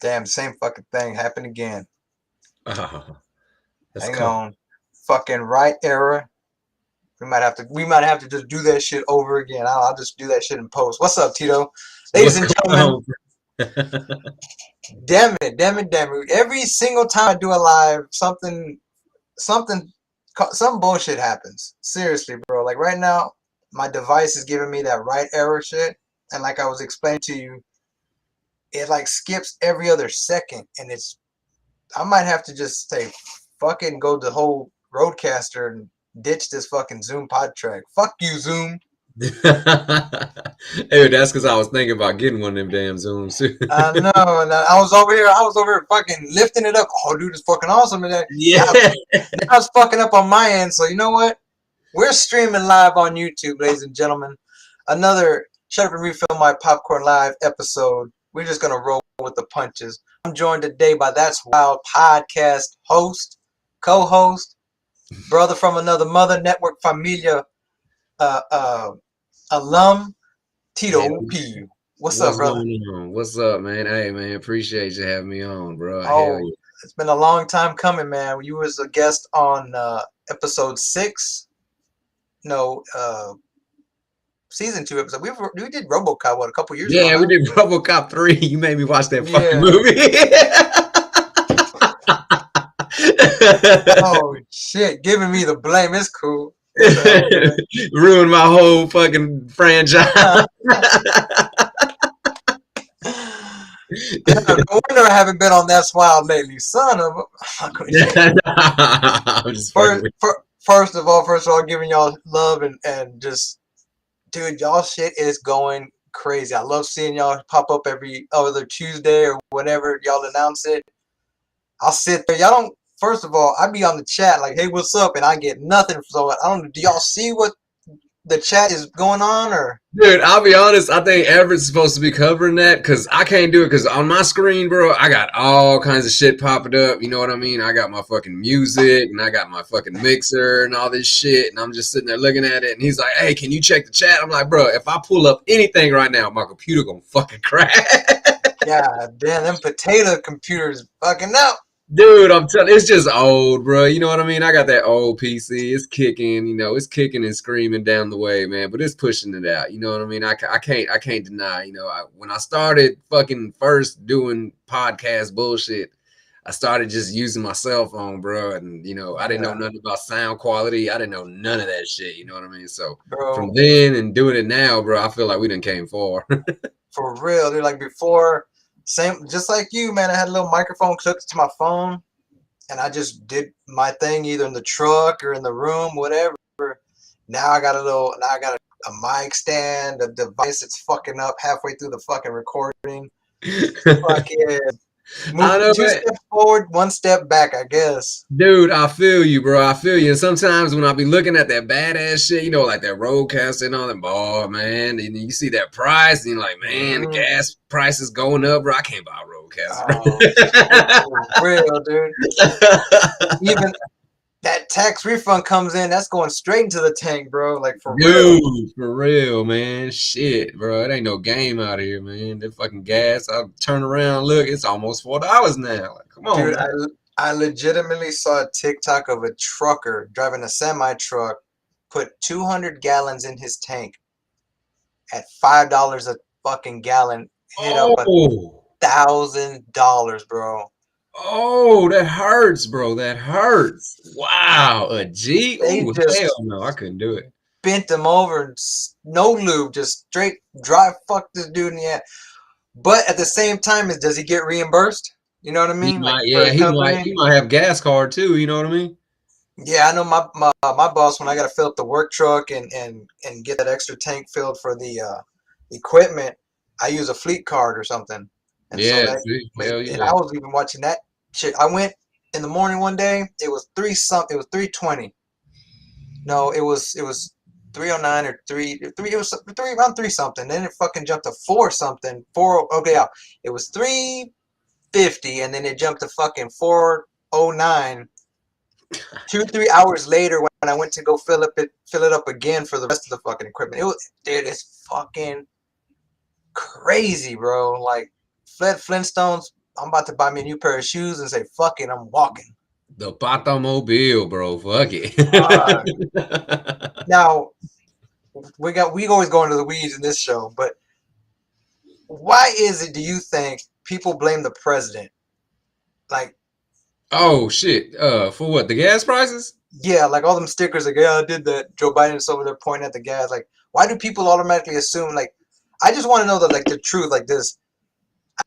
Damn, same fucking thing happened again. Oh, that's Hang cool. on. Fucking right error. We might have to just do that shit over again. I'll just do that shit in post. What's up, Tito? Ladies What's and going gentlemen, on? damn it. Every single time I do a live, something, some bullshit happens. Seriously, bro. Like right now, my device is giving me that right error shit, and like I was explaining to you, it like skips every other second, and I might have to just say, fucking go the whole roadcaster and ditch this fucking Zoom pod track. Fuck you, Zoom. Hey, that's because I was thinking about getting one of them damn Zooms. I know. And I was over here fucking lifting it up. Oh, dude, it's fucking awesome. And then, now, Yeah. now it's fucking up on my end. So you know what? We're streaming live on YouTube, ladies and gentlemen. Another Shut Up and Refill My Popcorn Live episode. We're just gonna roll with the punches. I'm joined today by That's Wild podcast host, co-host, brother from another mother, network familia, uh, uh, alum, Hell Tito yeah. P. What's up, What's brother? going on? What's up, man? Hey, man, appreciate you having me on, bro. Hell Oh, yeah. it's been a long time coming, man. You was a guest on episode 6. No, season 2 episode. We did RoboCop a couple years ago, Yeah, we huh? did RoboCop 3. You made me watch that fucking Yeah. movie. Oh shit, giving me the blame. It's cool. It's all good. Ruined my whole fucking franchise. Damn, no wonder I haven't been on That's Wild lately, son of a. I'm not gonna shit. I'm just fucking with First of all, giving y'all love and just, dude, y'all shit is going crazy. I love seeing y'all pop up every other Tuesday or whenever y'all announce it. I'll sit there. Y'all don't. First of all, I be on the chat like, "Hey, what's up?" and I get nothing. So I don't know. Do y'all see what the chat is going on or? Dude, I'll be honest. I think Everett's supposed to be covering that because I can't do it because on my screen, bro, I got all kinds of shit popping up. You know what I mean? I got my fucking music and I got my fucking mixer and all this shit. And I'm just sitting there looking at it. And he's like, hey, can you check the chat? I'm like, bro, if I pull up anything right now, my computer gonna fucking crash. God damn, them potato computers fucking up. Dude, I'm telling, it's just old, bro. You know what I mean? I got that old PC. It's kicking, it's kicking and screaming down the way, man. But it's pushing it out. You know what I mean? I can't deny. When I started fucking first doing podcast bullshit, I started just using my cell phone, bro. And I didn't know Yeah, nothing about sound quality. I didn't know none of that shit. You know what I mean? So from bro, then and doing it now, bro, I feel like we done came far. for real, dude. Like before, same, just like you, man. I had a little microphone clipped to my phone, and I just did my thing either in the truck or in the room, whatever. Now I got a mic stand, a device that's fucking up halfway through the fucking recording. Fucking I moving know, two man. steps forward, one step back, I guess. Dude, I feel you, bro. I feel you. And sometimes when I be looking at that badass shit, like that roadcaster and all that, oh man, and you see that price, and you're like, man, the Mm-hmm. gas price is going up, bro. I can't buy a roadcaster, Oh shit, for real, dude. bro. Even that tax refund comes in, that's going straight into the tank, bro. Like for real. Dude, for real, man. Shit, bro. It ain't no game out here, man. That fucking gas. I turn around, look, it's almost $4 now. Like, come on, Dude, man. I legitimately saw a TikTok of a trucker driving a semi truck put 200 gallons in his tank at $5 a fucking gallon, hit up Oh, $1,000, bro. oh, that hurts, bro. That hurts. Wow, a G. They Oh, hell just no, I couldn't do it. bent him over and no lube, just straight drive fuck this dude in the ass. But at the same time, does he get reimbursed? You know what I He mean? Like might, for yeah, his he might, company? he might have gas card too. You know what I mean? Yeah, I know my boss when I got to fill up the work truck and get that extra tank filled for the equipment, I use a fleet card or something. And so Yeah, that see, like, hell and yeah. I was even watching that shit. I went in the morning one day, it was 320. No, it was 309 or 3 it was 3 around 3 something. Then it fucking jumped to 4 something. 4 okay, yeah. It was 350 and then it jumped to fucking 409 2 3 hours later when I went to go fill it up again for the rest of the fucking equipment. Dude, it's fucking crazy, bro. Like Flintstones I'm about to buy me a new pair of shoes and say, fuck it, I'm walking. The Patomobile, bro. Fuck it. Uh, now we always go into the weeds in this show, but why is it, do you think, people blame the president? Like, Oh shit. For what? The gas prices? yeah, like all them stickers, like, yeah, I did that. Joe Biden's over there pointing at the gas. Like, why do people automatically assume, like, I just want to know the, like, the truth. Like, this,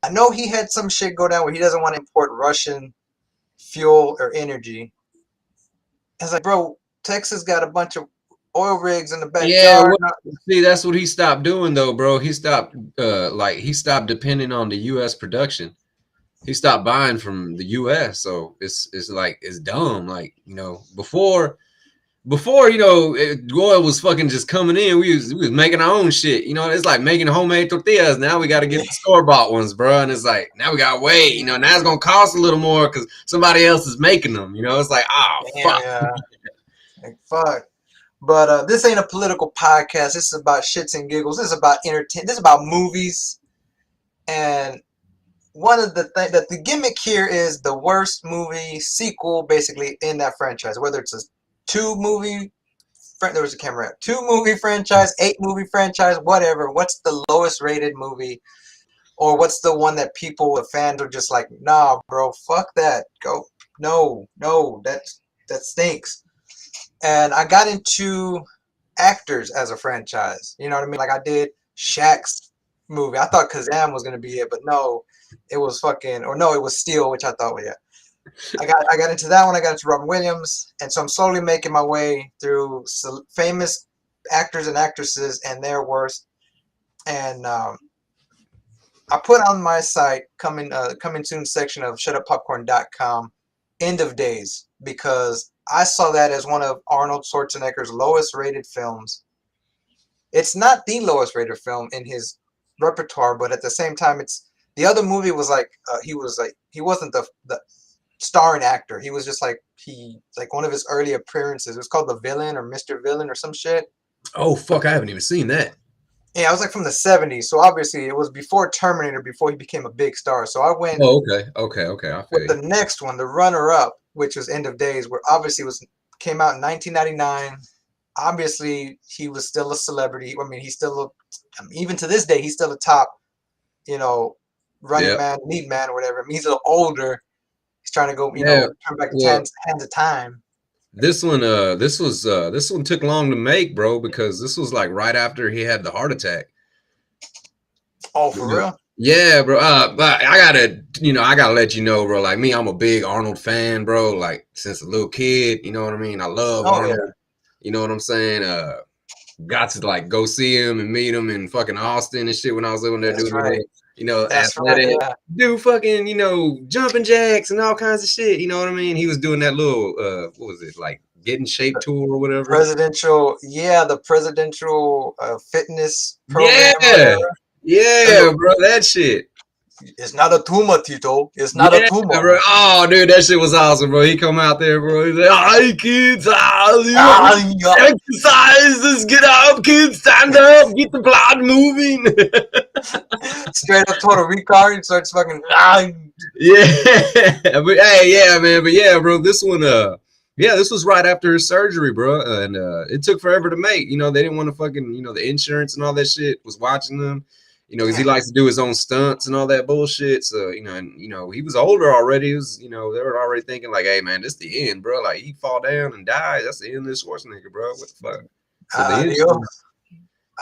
I know he had some shit go down where he doesn't want to import Russian fuel or energy. It's like, bro, Texas got a bunch of oil rigs in the Yeah, backyard. well, see, that's what he stopped doing though, bro. He stopped he stopped depending on the US production. He stopped buying from the US. So it's like it's dumb. Like, before oil was fucking just coming in, we was making our own shit. It's like making homemade tortillas. Now we got to get the store bought ones, bro. And it's like now we got to wait. Now it's gonna cost a little more because somebody else is making them. It's like, oh Damn, fuck. yeah. Like, fuck. But this ain't a political podcast. This is about shits and giggles. This is about entertainment. This is about movies. And one of the things that the gimmick here is the worst movie sequel, basically, in that franchise. Whether it's a there was a camera. 2-movie franchise, 8-movie franchise, whatever. What's the lowest rated movie? Or what's the one that the fans are just like, nah, bro, fuck that. Go, no, that stinks. And I got into actors as a franchise. You know what I mean? Like I did Shaq's movie. I thought Kazam was gonna be it, but no, it was it was Steel, which I thought was, yeah. I got into that one. I got into Robin Williams, and so I'm slowly making my way through famous actors and actresses and their worst. And I put on my site coming soon section of shutuppopcorn.com End of Days, because I saw that as one of Arnold Schwarzenegger's lowest rated films. It's not the lowest rated film in his repertoire, but at the same time, the other movie was like he wasn't the starring actor. He was just like one of his early appearances. It was called The Villain or Mr. Villain or some shit. Oh fuck, I haven't even seen that. Yeah, it was like from the 70s. So obviously it was before Terminator, before he became a big star. So I went Oh, okay. I feel with you. the next one, the runner-up, which was End of Days, where obviously came out in 1999. Obviously, he was still a celebrity. I mean, even to this day, he's still a top, running Yeah, man, lead man, or whatever. I mean, he's a little older. He's trying to go, yeah. turn back the Well, hands of time. this one took long to make, bro, because this was like right after he had the heart attack. Oh, for real? Yeah, bro. But I gotta let you know, bro. Like me, I'm a big Arnold fan, bro. Like since a little kid, you know what I mean. I love Oh, yeah. Arnold. You know what I'm saying? Got to like go see him and meet him in fucking Austin and shit when I was living there, That's doing right. That's right, athletic, yeah. do fucking jumping jacks and all kinds of shit. You know what I mean? He was doing that little what was it, like Get in Shape tour or whatever. The presidential fitness Yeah, program or whatever. yeah, bro, that shit. It's not a tumor, Tito. It's not a Yeah, tumor. bro. Oh, dude, that shit was awesome, bro. He come out there, bro. He's like, "Hi, kids. You Ah, want yeah. exercise? Let's get up, kids. Stand up. Get the blood moving." Straight up Total Recall. He starts fucking. Ah. Yeah, but hey, yeah, man. But yeah, bro. This was right after his surgery, bro, and it took forever to make. They didn't want to fucking, the insurance and all that shit was watching them. Because he likes to do his own stunts and all that bullshit. So, he was older already. They were already thinking like, hey, man, this the end, bro. Like, he fall down and die. That's the end of this Schwarzenegger, bro. What the fuck? So the Adios.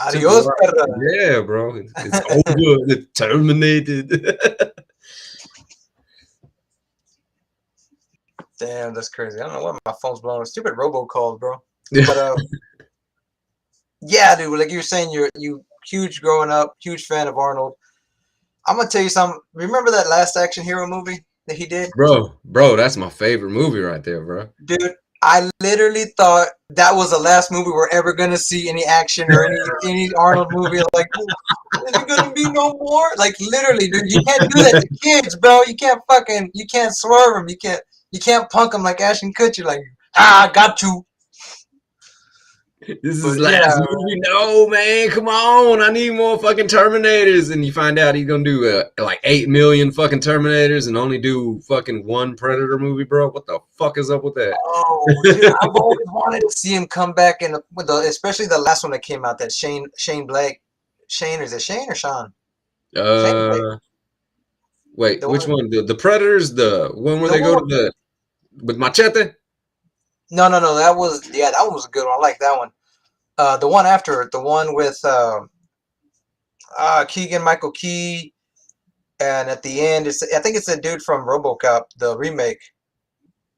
Adios, perra. yeah, bro. It's over. It's terminated. Damn, that's crazy. I don't know why my phone's blowing. Stupid robocalls, bro. But yeah, dude. Like you were saying, you huge growing up, huge fan of Arnold. I'm gonna tell you something. Remember that Last Action Hero movie that he did? Bro, that's my favorite movie right there, bro. Dude, I literally thought that was the last movie we're ever gonna see any action or any Arnold movie. Like, is it gonna be no more? Like, literally, dude, you can't do that to kids, bro. You can't swerve them. You can't punk them like Ashton Kutcher. Like, got you. This is But last yeah, movie. No, man, come on. I need more fucking Terminators. And you find out he's gonna do like 8 million fucking Terminators and only do fucking one Predator movie, bro. What the fuck is up with that? oh, dude, I've always wanted to see him come back with especially the last one that came out, that Shane Blake, Shane, is it Shane or Sean? Shane Blake, uh, Wait, the which one, one? The Predators, the one where the they one go to with, the with Machete? no, that was, yeah, that one was a good one. I like that one. The one after it, the one with Keegan Michael Key, and at the end, I think it's a dude from RoboCop, the remake,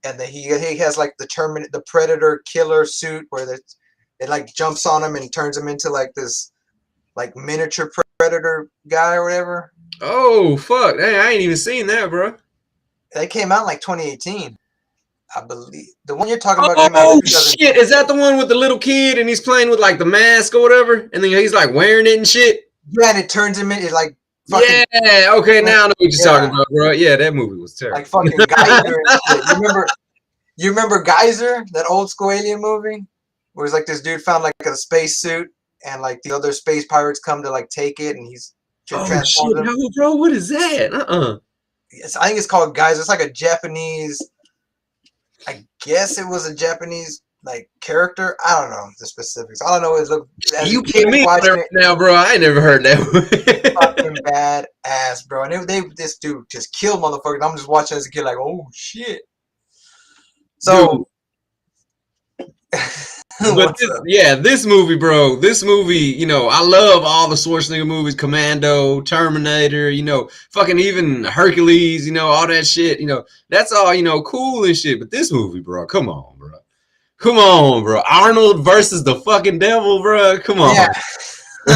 and he has like the Predator killer suit where it like jumps on him and turns him into like this like miniature Predator guy or whatever. Oh fuck! Hey, I ain't even seen that, bro. They came out in like 2018, I believe. The one you're talking about came out in Oh 2000. shit! Is that the one with the little kid and he's playing with like the mask or whatever, and then he's like wearing it and shit? Yeah, and it turns him into like Yeah. fucking, Okay, now I know what you're talking yeah, about, bro. Yeah, that movie was like terrible. fucking Geyser and shit. You remember Geyser, that old school alien movie, where it's like this dude found like a space suit, and like the other space pirates come to like take it, and he's Oh transforms shit! them. No, bro. What is that? I think it's called Geyser. It's like a Japanese. I guess it was a Japanese like character. I don't know the specifics. All I know is, look, as a You kid put me on there watching right it, now, bro. I ain't never heard that. fucking bad ass, bro. And this dude just killed motherfuckers. I'm just watching as a kid, like, oh shit. Dude, So but what's up? this movie, bro. This movie, I love all the Schwarzenegger movies, Commando, Terminator, fucking even Hercules, all that shit. That's all, cool and shit. But this movie, bro, come on, bro. Come on, bro. Arnold versus the fucking devil, bro. Come Yeah, on.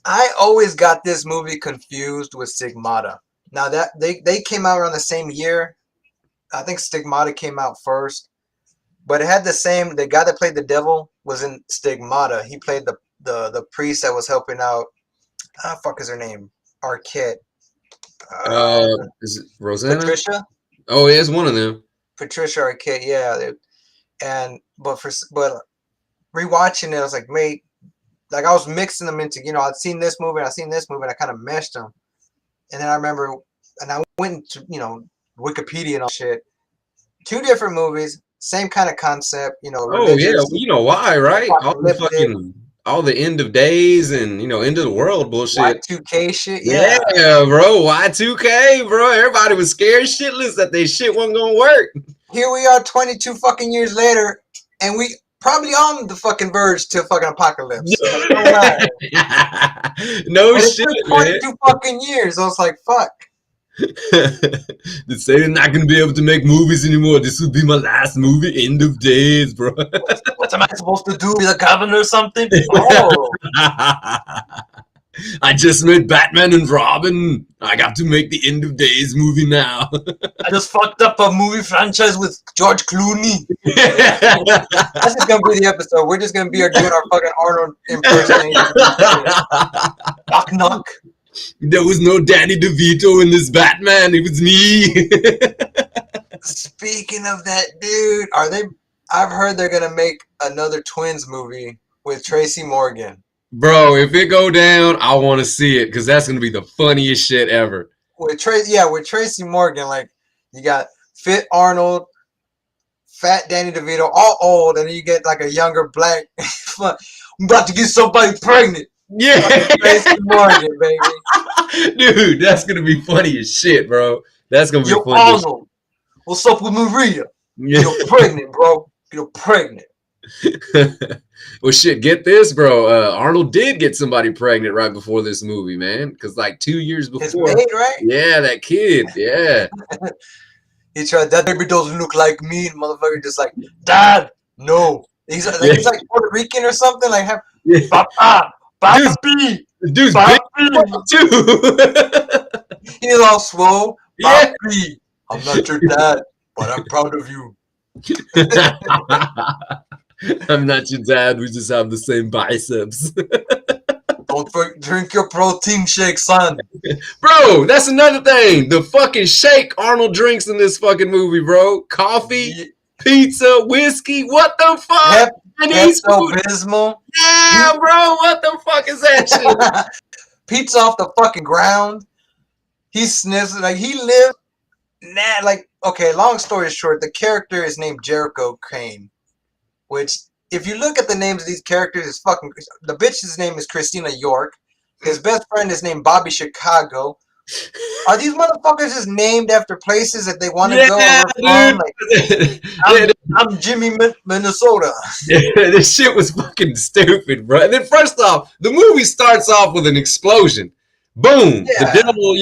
I always got this movie confused with Stigmata. Now that they came out around the same year. I think Stigmata came out first, but it had the same. The guy that played the devil was in Stigmata. He played the priest that was helping out. Fuck is her name? Arquette. Uh, Is it Rosanna? Patricia. Oh, yeah, it's one of them. Patricia Arquette. Yeah. And but rewatching it, I was like, mate, like I was mixing them into. I'd seen this movie, and I seen this movie, and I kind of meshed them. And then I remember, and I went into Wikipedia and all shit. Two different movies, same kind of concept. Oh yeah, well, Religious, you know why, right? apocalyptic, All the end of days and end of the world bullshit. Y2K shit. Yeah, Yeah. bro, Y2K, bro. Everybody was scared shitless that they shit wasn't gonna work. Here we are, 22 fucking years later, and we probably on the fucking verge to fucking apocalypse. Like, no lie. No And it shit, took man. 22 fucking years. I was like, fuck. They say they're not gonna be able to make movies anymore. This will be my last movie. End of days, bro. What am I supposed to do? Be the governor or something? Oh. I just made Batman and Robin. I got to make the End of Days movie now. I just fucked up a movie franchise with George Clooney. That's just gonna be the episode. We're just gonna be doing our fucking Arnold impersonation. Knock knock. There was no Danny DeVito in this Batman. It was me. Speaking of that, dude, are they? I've heard they're gonna make another Twins movie with Tracy Morgan. Bro, if it go down, I want to see it because that's gonna be the funniest shit ever. With Tracy Morgan, like you got fit Arnold, fat Danny DeVito, all old, and then you get like a younger black. I'm about to get somebody pregnant. Yeah, Tracy Morgan, baby. Dude, that's gonna be funny as shit, bro. That's gonna be Yo, funny. Arnold, what's up with Maria? Yeah. You're pregnant, bro. You're pregnant. Well, shit, get this, bro. Arnold did get somebody pregnant right before this movie, man. Because like 2 years His before, maid, right? yeah, that kid, yeah. He tried. That baby doesn't look like me. And motherfucker just like, Dad, no. He's like Puerto Rican or something. Like, Yeah. Papa, papi, Dude's papi. big too. He's all swole. Yeah. Papi, I'm not your dad, but I'm proud of you. I'm not your dad. We just have the same biceps. Don't drink your protein shake, son. Bro, that's another thing. The fucking shake Arnold drinks in this fucking movie, bro. Coffee, pizza, whiskey. What the fuck? Pep Chinese Pepto food. Bismol. Yeah, bro. What the fuck is that shit? Pizza off the fucking ground. He sniffs like he lived. Nah, like okay. Long story short, the character is named Jericho Kane. Which, if you look at the names of these characters, is fucking. The bitch's name is Christina York. His best friend is named Bobby Chicago. Are these motherfuckers just named after places that they want to Yeah, go or we're from? Like, dude. I'm Yeah, I'm Jimmy, Minnesota. yeah, this shit was fucking stupid, bro. And then first off, the movie starts off with an explosion. Boom! The Yeah.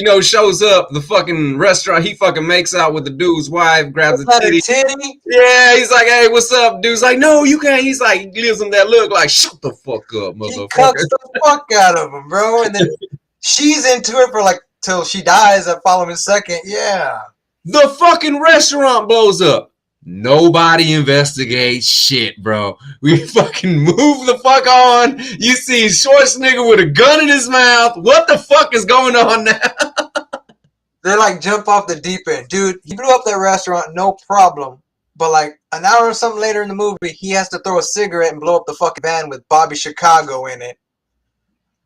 devil, shows up. The fucking restaurant. He fucking makes out with the dude's wife, grabs That's a not a titty. titty. Yeah, he's like, "Hey, what's up?" Dude's like, "No, you can't." He's like, he gives him that look, like, "Shut the fuck up, He motherfucker." cucks the fuck out of him, bro. And then she's into it for like till she dies that following second. Yeah. The fucking restaurant blows up. Nobody investigates shit, bro. We fucking move the fuck on. You see Schwarzenegger with a gun in his mouth. What the fuck is going on now? They like jump off the deep end. Dude, he blew up that restaurant, no problem. But like an hour or something later in the movie, he has to throw a cigarette and blow up the fucking van with Bobby Chicago in it.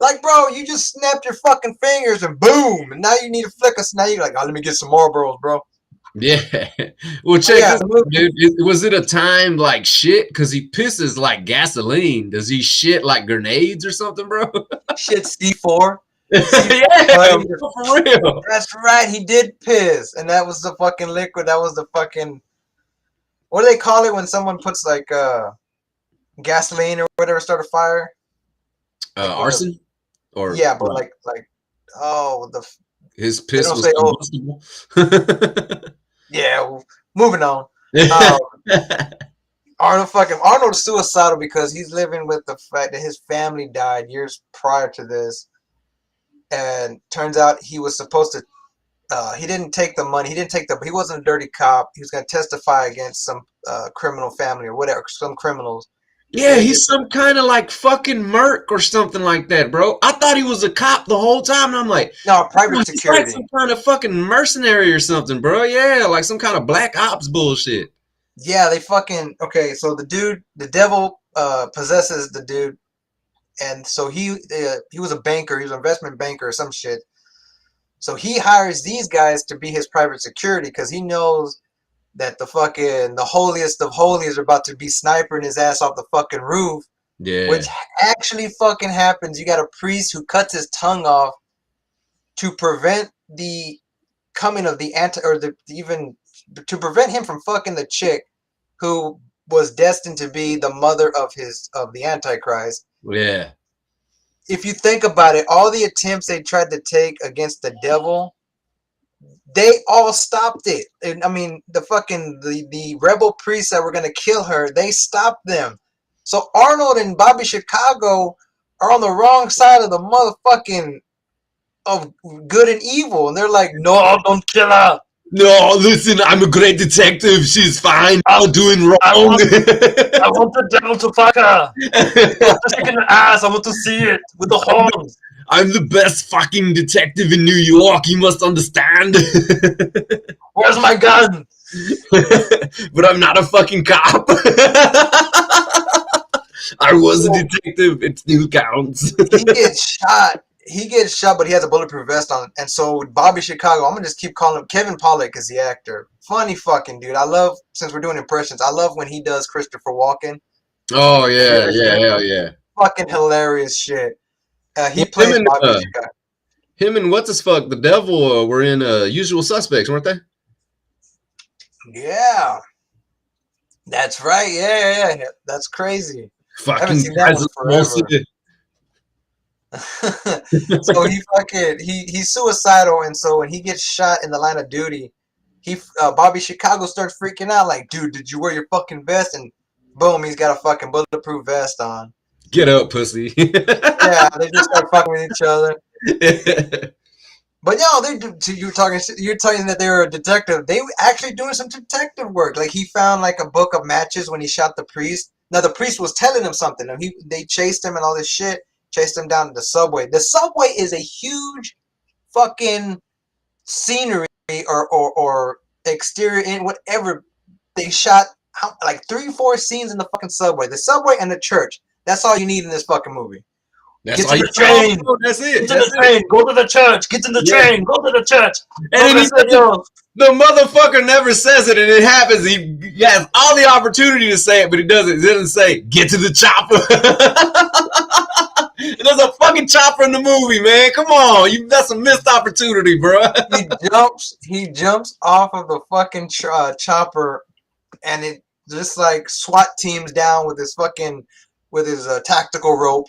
Like, bro, you just snapped your fucking fingers and boom, and now you need to flick us. Now you're like, oh, let me get some Marlboros, bro. Yeah. Well, But check yeah, this the out, movie, dude. Was it a time like shit? Because he pisses like gasoline. Does he shit like grenades or something, bro? shit C4. Yeah, C4. bro, for real. That's right, he did piss. And that was the fucking liquid. That was the fucking, what do they call it when someone puts like gasoline or whatever start a fire? Like when the, Arson? Or yeah, but what? oh, His they piss don't was say, oh, combustible? yeah, well, moving on. Um, Arnold's suicidal because he's living with the fact that his family died years prior to this, and turns out he was supposed to. He didn't take the money. He wasn't a dirty cop. He was going to testify against some criminal family or whatever, some criminals. Yeah, And he he's just some kind of like fucking merc or something like that, bro. I thought he was a cop the whole time, and I'm like, no bro, private he's like some security. kind of fucking mercenary or something, bro. Yeah, like some kind of black ops bullshit. Yeah, they fucking okay. So the devil possesses the dude, and so he was a banker. He was an investment banker or some shit. So he hires these guys to be his private security because he knows that the holiest of holies are about to be snipering his ass off the fucking roof, which Yeah, actually fucking happens. You got a priest who cuts his tongue off to prevent the coming of the anti or the even to prevent him from fucking the chick who was destined to be the mother of the Antichrist. yeah, If you think about it, all the attempts they tried to take against the devil, they all stopped it. And, I mean, the rebel priests that were gonna kill her, they stopped them. So Arnold and Bobby Chicago are on the wrong side of the motherfucking of good and evil, and they're like, "No, don't kill her. no, listen, I'm a great detective. She's fine. I, Not doing I wrong. want, I want the devil to fuck her. Stick in the ass. I want to see it with the horns. I'm the best fucking detective in New York. You must understand. Where's my gun?" But I'm not a fucking cop. I was a So detective. It still counts. he gets shot. He gets shot, but he has a bulletproof vest on. And so Bobby Chicago, I'm gonna just keep calling him Kevin Pollak is the actor. Funny fucking dude. I love since we're doing impressions. I love when he does Christopher Walken. Oh Have you yeah, ever yeah, seen him? hell yeah. Fucking hilarious shit. He Well, him plays and Bobby Chicago. what's his fuck the devil were in Usual Suspects, weren't they? Yeah, that's right. Yeah. That's crazy. I haven't Fucking seen that guys one are forever. So he's suicidal, and so when he gets shot in the line of duty, Bobby Chicago starts freaking out like, "Dude, did you wear your fucking vest?" And boom, he's got a fucking bulletproof vest on. Get up, pussy. Yeah, they just start fucking with each other. But no, they do. You're telling that they were a detective. They were actually doing some detective work. Like he found like a book of matches when he shot the priest. Now the priest was telling him something, and they chased him and all this shit. Chased him down to the subway. The subway is a huge fucking scenery or exterior in whatever they shot like 3-4 scenes in the fucking subway. The subway and the church. That's all you need in this fucking movie. That's Get all to you the train. That's it. Get to That's the it. train. Go to the church. Get to the train. Go to the church. And then he the motherfucker never says it, and it happens. He has all the opportunity to say it, but he doesn't. He doesn't say, "Get to the chopper." There's a fucking chopper in the movie, man. Come on, that's a missed opportunity, bro. He jumps off of the fucking chopper, and it just like SWAT teams down with his tactical rope.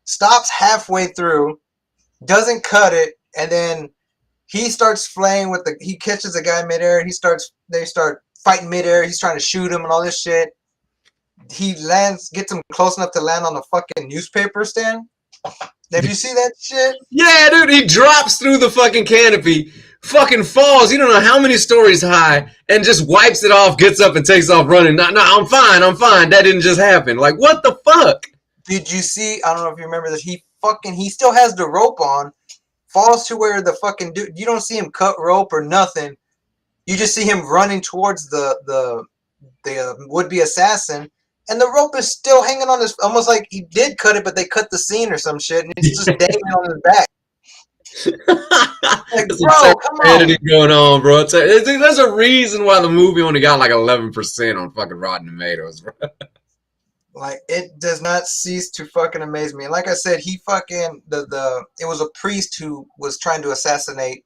Stops halfway through, doesn't cut it, and then he starts flaying with he catches a guy midair. They start fighting midair. He's trying to shoot him and all this shit. He gets him close enough to land on the fucking newspaper stand. Have you seen that shit? Yeah, dude, he drops through the fucking canopy, fucking falls, you don't know how many stories high, and just wipes it off, gets up and takes off running. No, I'm fine. That didn't just happen. Like, what the fuck? Did you see, I don't know if you remember this, he still has the rope on, falls to where the fucking dude, you don't see him cut rope or nothing. You just see him running towards the would-be assassin, and the rope is still hanging on his, almost like he did cut it, but they cut the scene or some shit, and it's just dangling on his back. Like, bro, come on. Editing going on, bro. There's a reason why the movie only got like 11% on fucking Rotten Tomatoes, bro. Like, it does not cease to fucking amaze me. And like I said, he fucking it was a priest who was trying to assassinate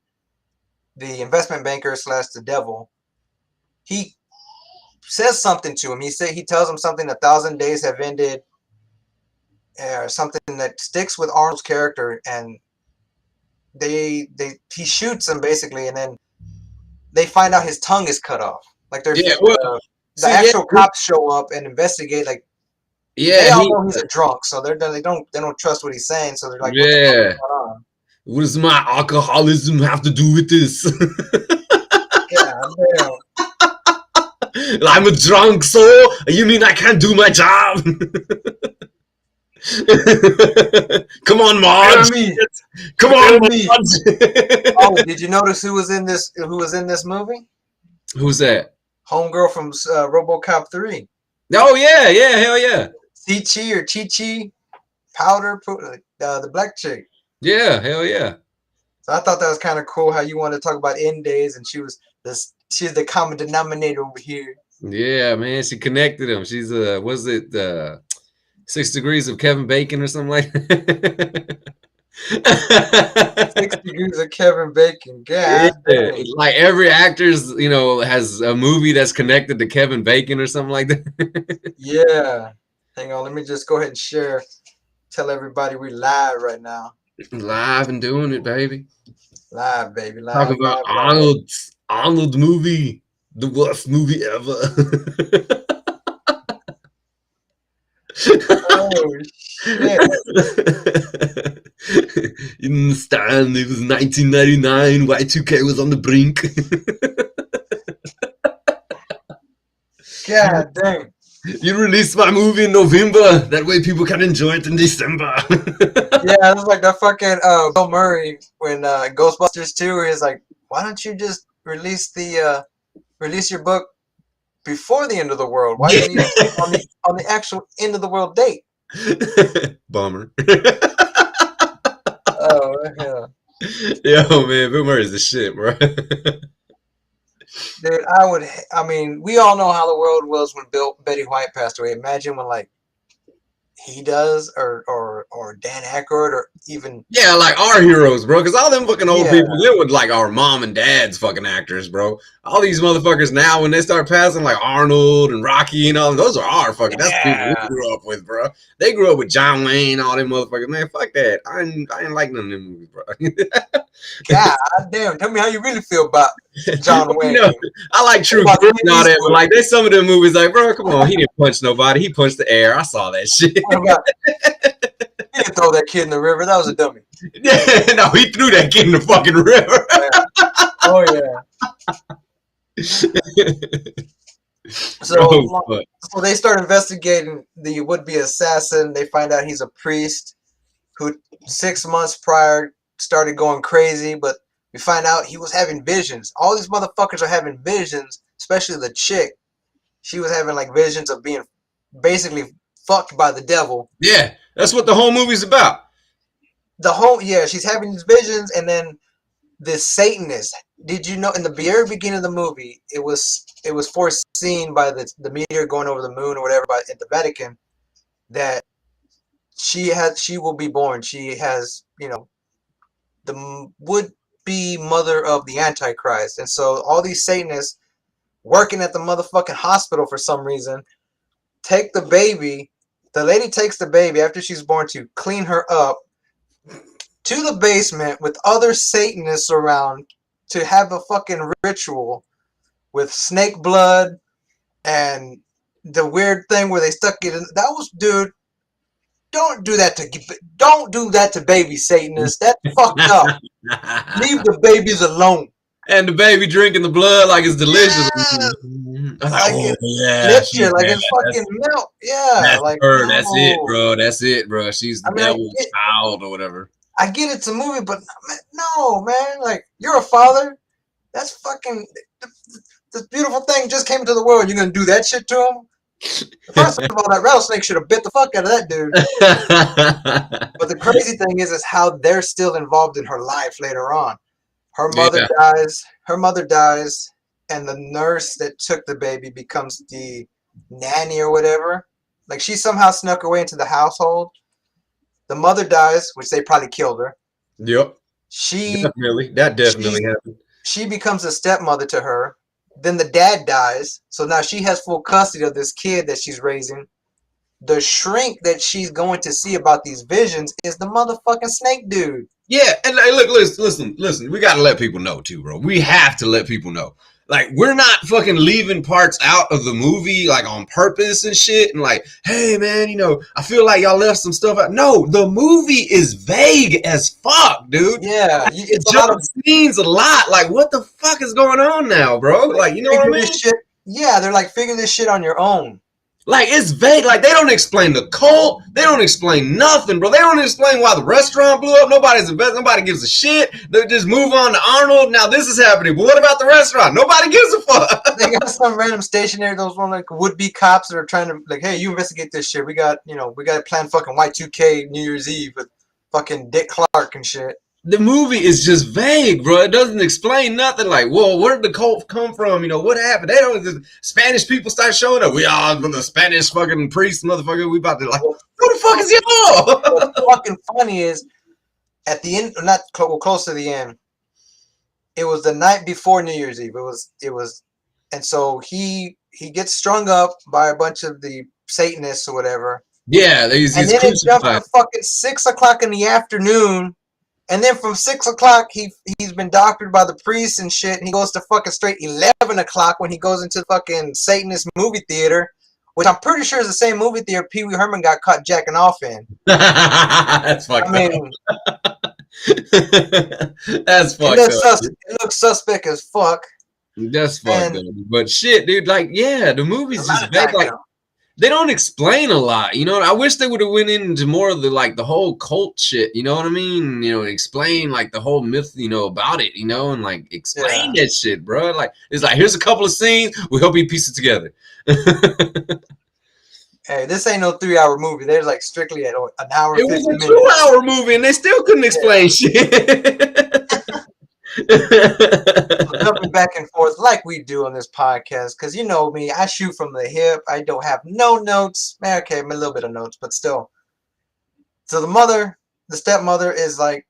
the investment banker / the devil. He says something to him. He tells him something, 1,000 days have ended, or something that sticks with Arnold's character, and he shoots him basically, and then they find out his tongue is cut off. Like, the actual cops show up and investigate. Like, they all know he's a drunk, so they don't trust what he's saying. So they're like, what the fuck is going on? What does my alcoholism have to do with this? Yeah, damn. I'm a drunk, so you mean I can't do my job? Come on, Marge. Come on, Marge. Oh, did you notice who was in this movie? Who's that? Homegirl from RoboCop 3. Oh yeah, hell yeah. Chi or Chi Powder, the black chick. Yeah, hell yeah. So I thought that was kind of cool how you wanted to talk about end days, and she's the common denominator over here. Yeah, man, she connected him. She's was it 6 Degrees of Kevin Bacon or something like that? 6 Degrees of Kevin Bacon. God, yeah, like every actor's, has a movie that's connected to Kevin Bacon or something like that. Yeah. Hang on, let me just go ahead and share. Tell everybody we live right now. Live and doing it, baby. Live, baby. Live. Talk about Arnold movie. The worst movie ever. Oh, shit. You understand, it was 1999. Y2K was on the brink. God dang. You released my movie in November. That way people can enjoy it in December. Yeah, it's like that fucking Bill Murray when Ghostbusters 2, where he's like, why don't you just release your book before the end of the world? Why do you need it on the actual end of the world date? Bummer. Oh, hell. Yo, man, Bill Murray's the shit, bro. Dude, we all know how the world was when Betty White passed away. Imagine when, like, he does, or Dan Aykroyd, or even... Yeah, like our heroes, bro, because all them fucking old people, they were like our mom and dad's fucking actors, bro. All these motherfuckers now, when they start passing, like Arnold and Rocky and all, those are our fucking, that's the people we grew up with, bro. They grew up with John Wayne, all them motherfuckers. Man, fuck that. I didn't like none of them movies, bro. God damn, tell me how you really feel about John Wayne. I like True Grit and all that, but like, there's some of them movies like, bro, come on, he didn't punch nobody. He punched the air. I saw that shit. He didn't throw that kid in the river. That was a dummy. No, he threw that kid in the fucking river. Oh, yeah. So they start investigating the would-be assassin. They find out he's a priest who 6 months prior started going crazy, but we find out he was having visions. All these motherfuckers are having visions, especially the chick. she was having like visions of being basically fucked by the devil. Yeah, that's what the whole movie's about. She's having these visions, and then this Satanist. Did you know in the very beginning of the movie, it was foreseen by the meteor going over the moon or whatever at the Vatican that she will be born. She has, the would be mother of the Antichrist, and so all these Satanists working at the motherfucking hospital for some reason take the baby. The lady takes the baby after she's born to clean her up to the basement with other Satanists around to have a fucking ritual with snake blood and the weird thing where they stuck it in. That was, dude. Don't do that to baby Satanists. That's fucked up. Leave the babies alone. And the baby drinking the blood like it's delicious. Yeah, I was like oh it's yeah, lipture, like it's fucking milk. Yeah, that's like her. That's it, no. bro. That's it, bro. She's the I mean, devil's child or whatever. I get it's a movie, but no, man. Like you're a father. That's fucking. This beautiful thing just came into the world. You're gonna do that shit to him? First of all, that rattlesnake should have bit the fuck out of that dude. But the crazy thing is how they're still involved in her life later on. Her mother Yeah. dies. Her mother dies, and the nurse that took the baby becomes the nanny or whatever. Like she somehow snuck her way into the household. The mother dies, which they probably killed her. Yep. She That definitely happened. she becomes a stepmother to her. Then the dad dies, so now she has full custody of this kid that she's raising. The shrink that she's going to see about these visions is the motherfucking snake dude. Yeah, and hey, look, listen. We gotta let people know too, bro. We have to let people know. Like, we're not fucking leaving parts out of the movie like on purpose and shit. And like, hey man, I feel like y'all left some stuff out. No, the movie is vague as fuck, dude. Yeah, Like, it it's a lot of just means a lot. Like, what the fuck is going on now, bro? Like, you know what I mean? this shit. Yeah, they're like figure this shit on your own. Like, it's vague. Like, they don't explain the cult. They don't explain nothing, bro. They don't explain why the restaurant blew up. Nobody's invested. Nobody gives a shit. They just move on to Arnold. Now this is happening. But what about the restaurant? Nobody gives a fuck. They got some random station there. Those one like would-be cops that are trying to like, hey, you investigate this shit. We got to plan fucking Y2K New Year's Eve with fucking Dick Clark and shit. The movie is just vague, bro. It doesn't explain nothing. Like, whoa, where did the cult come from? What happened? They don't. The Spanish people start showing up. We all the Spanish fucking priests, motherfucker. We about to like, who the fuck is y'all? What's fucking funny is at the end, not close to the end. It was the night before New Year's Eve. It was, and so he gets strung up by a bunch of the Satanists or whatever. Yeah, he's and then it jumps crucified. to fucking 6 o'clock in the afternoon. And then from 6 o'clock, he's been doctored by the priests and shit. And he goes to fucking straight 11 o'clock when he goes into fucking Satanist movie theater, which I'm pretty sure is the same movie theater Pee Wee Herman got caught jacking off in. That's fucked up. That's fucked up. It looks suspect as fuck. That's fucked up. But shit, dude, like, yeah, the movie's just vague. Like, they don't explain a lot, I wish they would have went into more of the whole cult shit, you know what I mean? Explain like the whole myth, about it, and like explain that shit, bro. Like, it's like, here's a couple of scenes, we hope you piece it together. Hey, this ain't no 3-hour movie. They're like strictly at an hour. It was a 2-hour movie, and they still couldn't explain shit. Jumping back and forth like we do on this podcast, because you know me, I shoot from the hip. I don't have no notes. Okay, a little bit of notes, but still. So the stepmother is like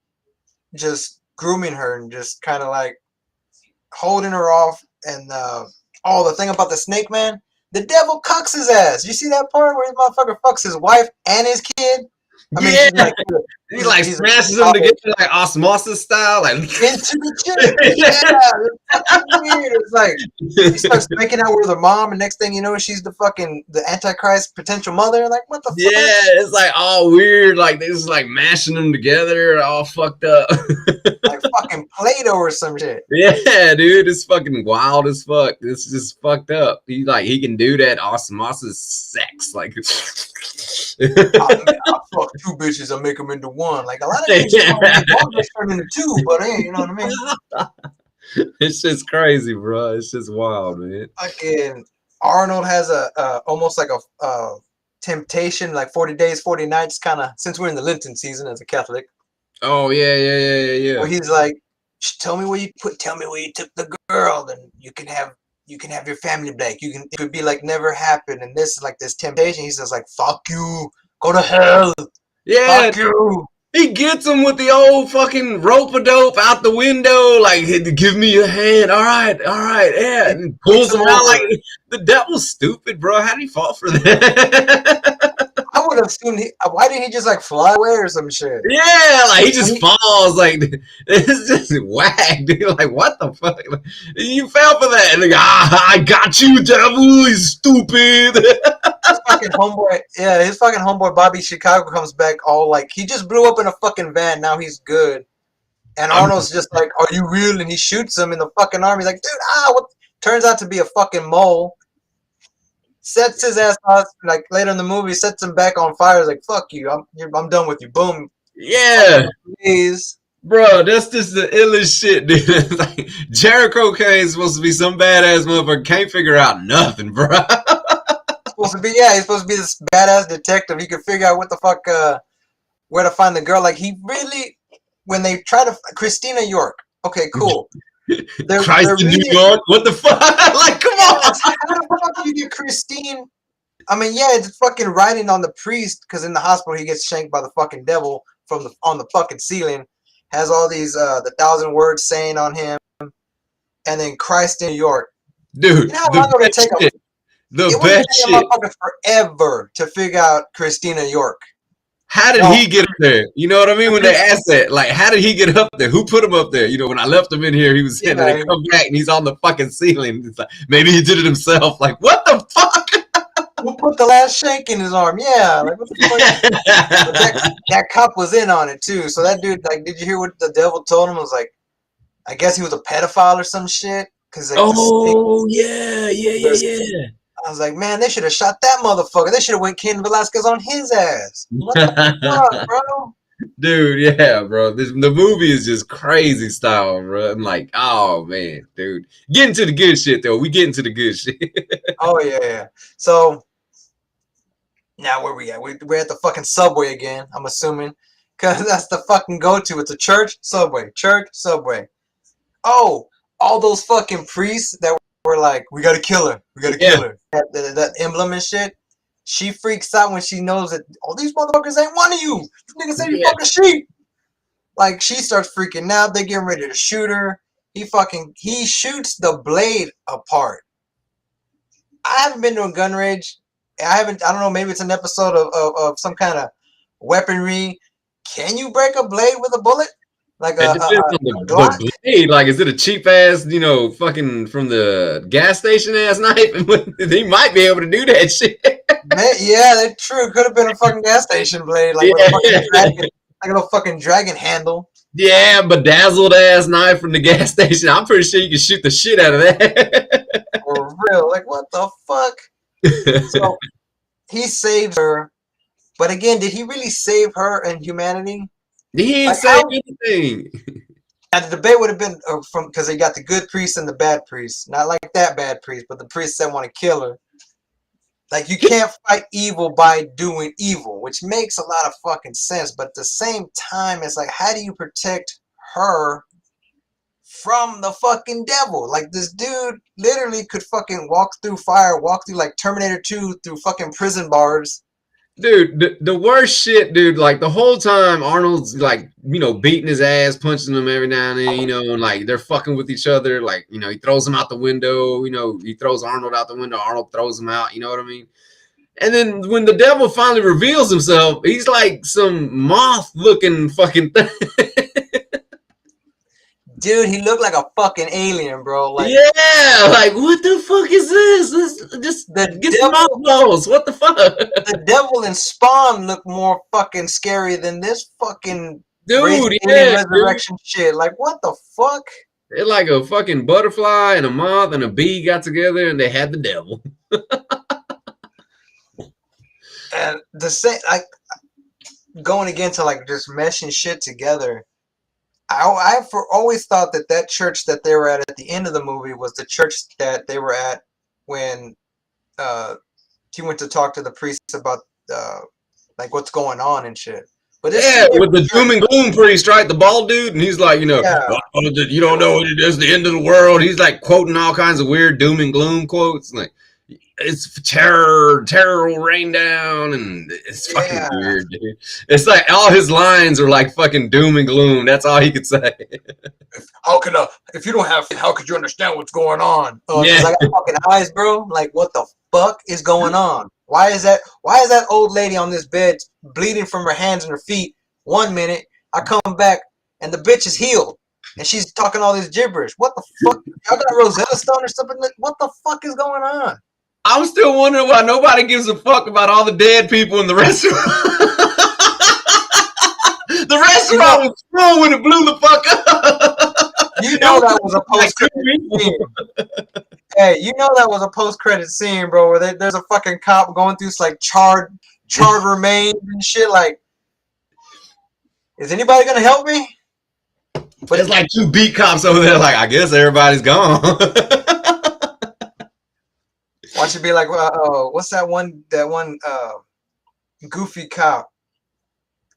just grooming her and just kind of like holding her off. And the thing about the snake man, the devil cucks his ass. You see that part where his motherfucker fucks his wife and his kid? I mean, he like smashes them together like osmosis style, like into the church. Yeah, it's fucking weird. It's like he starts making out with her mom, and next thing you know, she's the Antichrist potential mother. Like, what the fuck? Yeah, it's like all weird. Like they just like mashing them together, all fucked up. Like fucking Play-Doh or some shit. Yeah, dude, it's fucking wild as fuck. It's just fucked up. He can do that osmosis sex, like. I fuck 2 bitches, I make them into 1. Like a lot of things turn into 2, but you know what I mean? It's just crazy, bro. It's just wild, man. Fucking Arnold has a almost like a temptation, like 40 days, 40 nights, kind of. Since we're in the Lenten season as a Catholic, Oh where yeah. he's like, tell me where you tell me where you took the girl, then you can have your family back. You can, it could be like never happened, and this is like this temptation. He says like, fuck you, go to hell, Yeah. fuck you. He gets him with the old fucking rope a dope out the window, like, hey, give me your hand. All right, yeah. He And kicks pulls him him out like over. the devil's stupid, bro. How did he fall for that? I would have assumed why didn't he just like fly away or some shit? Yeah, like he just He, falls, like it's just whack, dude. Like, what the fuck? Like, you fell for that. And like, I got you, devil, you stupid. his fucking homeboy, yeah, his fucking homeboy Bobby Chicago comes back all like he just blew up in a fucking van. Now he's good, and I'm Arnold's just like, "Are you real?" And he shoots him in the fucking arm. He's like, "Dude, what?" Turns out to be a fucking mole. Sets his ass out like later in the movie. Sets him back on fire. He's like, "Fuck you, I'm done with you." Boom, yeah. fucking please. Bro, that's just the illest shit, dude. Like, Jericho Kane's supposed to be some badass motherfucker, can't figure out nothing, bro. Supposed to be, yeah, he's supposed to be this badass detective. He could figure out what the fuck, where to find the girl. Like he really, when they try to Christina York. Okay, cool. Christ They're in New really, York, what the fuck? Like, come on. yes. How the fuck do you get Christine? I mean, yeah, it's fucking writing on the priest because in the hospital he gets shanked by the fucking devil from the on the fucking ceiling. Has all these the 1,000 words saying on him, and then Christ in New York. Dude, You know how long it would take him? the It would best take a shit. motherfucker forever to figure out Christina York. How did No, he get up there? You know what I mean? When they ask that, like, how did he get up there? Who put him up there? You know, when I left him in here, he was sitting there. They yeah, come back and he's on the fucking ceiling. It's like, maybe he did it himself. Like, what the fuck? who put the last shank in his arm? Yeah, like what the fuck? But that cop was in on it too. So that dude, like, did you hear what the devil told him? It was like, I guess he was a pedophile or some shit. Cause like the snake, Oh yeah, I was like, man, they should have shot that motherfucker. They should have went Ken Velasquez on his ass. What the fuck, yeah. bro? Dude, yeah, bro. The movie is just crazy style, bro. I'm like, oh man, dude. Get into the good shit though. We get into the good shit. Oh yeah. So now where we at? We're at the fucking subway again. I'm assuming, cause that's the fucking go-to. It's a church subway, church subway. Oh, all those fucking priests that were like, we gotta kill her, we gotta Yeah. kill her. That emblem and shit. She freaks out when she knows that all these motherfuckers ain't one of you. You niggas say you Yeah. fucking sheep. Like she starts freaking out. They getting ready to shoot her. He shoots the blade apart. I haven't been to a gun range. I don't know, maybe it's an episode of some kind of weaponry. Can you break a blade with a bullet? Like It depends on a the Glock? blade. Like, is it a cheap ass, fucking from the gas station ass knife? He might be able to do that shit. Yeah, that's true. Could have been a fucking gas station blade, like with a fucking Yeah. dragon, like a little fucking dragon handle. Yeah, bedazzled ass knife from the gas station. I'm pretty sure you can shoot the shit out of that. For real. Like, what the fuck? So he saves her. But again, did he really save her and humanity? He ain't Like, saying how? anything. And the debate would have been from because they got the good priest and the bad priest. Not like that bad priest, but the priest that want to kill her. Like, you can't fight evil by doing evil, which makes a lot of fucking sense. But at the same time, it's like, how do you protect her from the fucking devil? Like, this dude literally could fucking walk through fire, walk through like Terminator 2 through fucking prison bars. Dude, the worst shit, dude, like the whole time Arnold's like, beating his ass, punching him every now and then, and like they're fucking with each other. Like, he throws him out the window, he throws Arnold out the window, Arnold throws him out, you know what I mean? And then when the devil finally reveals himself, he's like some moth looking fucking thing. Dude, he looked like a fucking alien, bro. Like, Yeah, like what the fuck is this? Just the get some devil, mothballs. What the fuck? the devil and Spawn look more fucking scary than this fucking Dude, raising alien yeah, dude. resurrection shit. Like, what the fuck? They're like a fucking butterfly and a moth and a bee got together and they had the devil. And the same, like, going again to like just meshing shit together. I always thought that church that they were at the end of the movie was the church that they were at when uh, he went to talk to the priest about like what's going on and shit. But this Yeah, shit gave with the doom and gloom priest, right? The bald dude, and he's like, yeah, oh, you don't know what it is, the end of the world. He's like quoting all kinds of weird doom and gloom quotes, like it's terror will rain down, and it's fucking yeah. weird, dude. It's like all his lines are like fucking doom and gloom. That's all he could say. How could if you don't have, how could you understand what's going on? Because Yeah. I got fucking eyes, bro. Like, what the fuck is going on? Why is that? Why is that old lady on this bed bleeding from her hands and her feet? 1 minute, I come back and the bitch is healed, and she's talking all this gibberish. What the fuck? Y'all got Rosetta Stone or something? What the fuck is going on? I'm still wondering why nobody gives a fuck about all the dead people in the restaurant. The You know, restaurant was full when it blew the fuck up. you It know was that was a like post two credit people. scene. Hey, you know that was a post credit scene, bro, where there's a fucking cop going through like charred remains and shit. Like, is anybody gonna help me? It's But like two beat cops over there. Like, I guess everybody's gone. watch it be like, what's that one? That one goofy cop.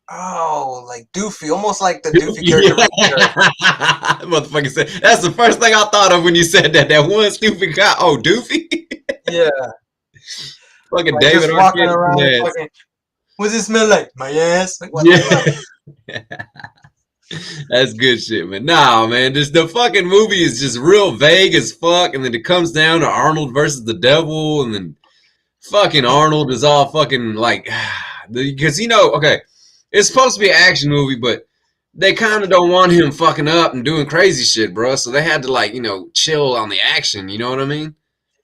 Oh, like Doofy, almost like the Doofy character Yeah. from Sure. Motherfucker said that's the first thing I thought of when you said that. That one stupid guy. Oh, Doofy. Yeah, Fucking like David just walking Arquette. around, Ass. fucking. What's it smell like? My ass. Like what the fuck? Yeah. That's good shit, man. Nah, man, just the fucking movie is just real vague as fuck, and then it comes down to Arnold versus the devil, and then fucking Arnold is all fucking like, because okay, it's supposed to be an action movie, but they kind of don't want him fucking up and doing crazy shit, bro. So they had to like, chill on the action. You know what I mean?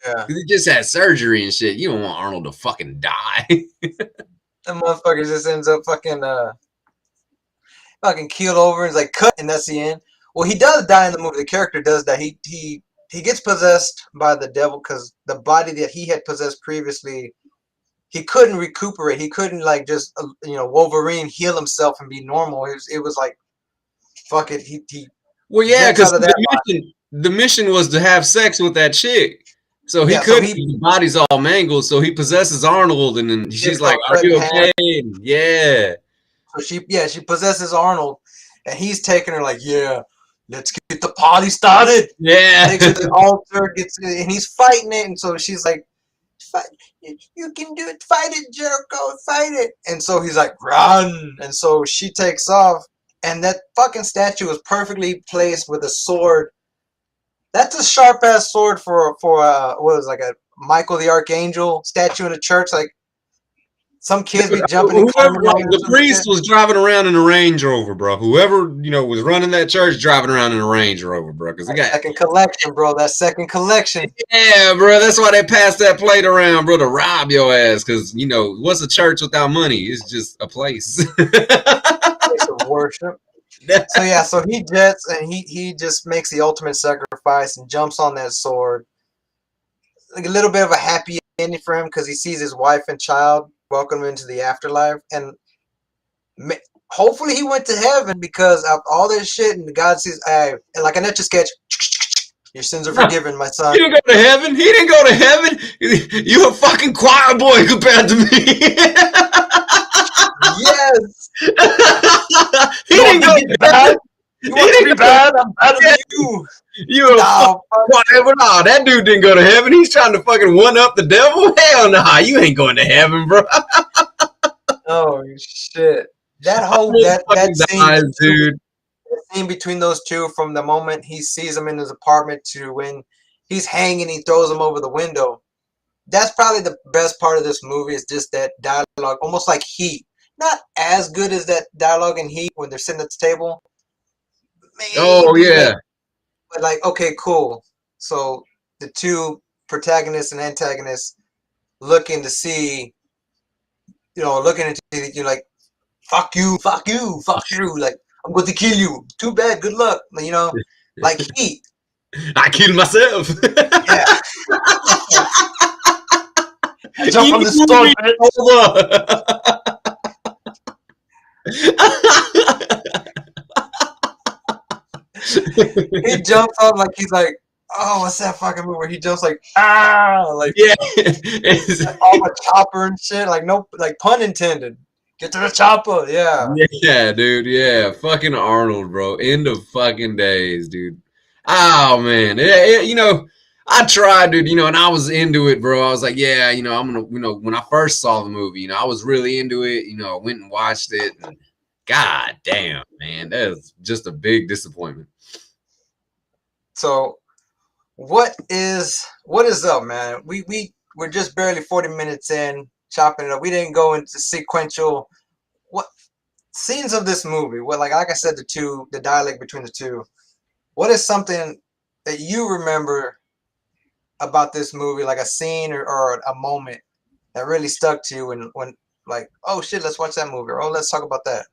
Yeah, Because he just had surgery and shit. You don't want Arnold to fucking die. the motherfucker just ends up fucking keeled over and is like cut, and that's the end. Well, he does die in the movie. The character does die. He gets possessed by the devil because the body that he had possessed previously, he couldn't recuperate. He couldn't like just Wolverine heal himself and be normal. It was like fuck it. He Well, yeah, gets because out of that body. the mission was to have sex with that chick. So he Yeah, so couldn't. he The body's all mangled. So he possesses Arnold, and then she's gets like, all "Are cut in you half. okay?" And yeah, So she possesses Arnold, and he's taking her like, yeah, let's get the party started. yeah, Takes her to the altar, and he's fighting it, and so she's like, fight, you can do it, fight it, Jericho, fight it. And so he's like, run, and so she takes off, and that fucking statue is perfectly placed with a sword. That's a sharp ass sword for what was it, like a Michael the Archangel statue in a church. Like some kids dude. be jumping and Whoever, climbing like on or the some priest, shit. was driving around in a Range Rover, bro. Whoever was running that church, driving around in a Range Rover, bro. Because he That got second collection, bro. That second collection. yeah, bro. That's why they passed that plate around, bro, to rob your ass. Because what's a church without money? It's just a place. Place of worship. So yeah, so he jets and he just makes the ultimate sacrifice and jumps on that sword. Like a little bit of a happy ending for him because he sees his wife and child welcome him into the afterlife, and hopefully he went to heaven because of all this shit. And God says, like an etch a sketch, your sins are forgiven, my son. He didn't go to heaven. He didn't go to heaven. You a fucking choir boy compared to me. Yes, He you want didn't to go be to bad? heaven. You He want to didn't be go. bad? I'm better Yeah, than you. you a fucking No, whatever. Nah, that dude didn't go to heaven. He's trying to fucking one up the devil. Hell nah, you ain't going to heaven, bro. oh shit. That whole Almost that fucking scene dies, dude. the scene between those two from the moment he sees him in his apartment to when he's hanging, he throws him over the window. That's probably the best part of this movie is just that dialogue, almost like Heat. Not as good as that dialogue in Heat when they're sitting at the table. Oh Maybe, yeah. but like, okay, cool. So the two protagonists and antagonists looking to see, looking at you like, fuck you, fuck you, fuck you. Like, I'm going to kill you. Too bad. Good luck. Like Heat. I killed myself. Yeah. I jump You from the moved sword, me bitch. over. He jumps up like he's like, Oh, what's that fucking movie where he jumps like like Yeah. all the chopper and shit? Like no, like pun intended. Get to the chopper, yeah. Yeah, dude. Yeah, fucking Arnold, bro. End of fucking days, dude. Oh man, I tried, dude. And I was into it, bro. I was like, yeah, I'm gonna, when I first saw the movie, I was really into it. I went and watched it, and god damn, man, that is just a big disappointment. So what is up, man? We're just barely 40 minutes in, chopping it up. We didn't go into sequential what scenes of this movie. Well, like I said, the dialect between the two. What is something that you remember about this movie, like a scene or a moment that really stuck to you when like, oh shit, let's watch that movie, or oh, let's talk about that.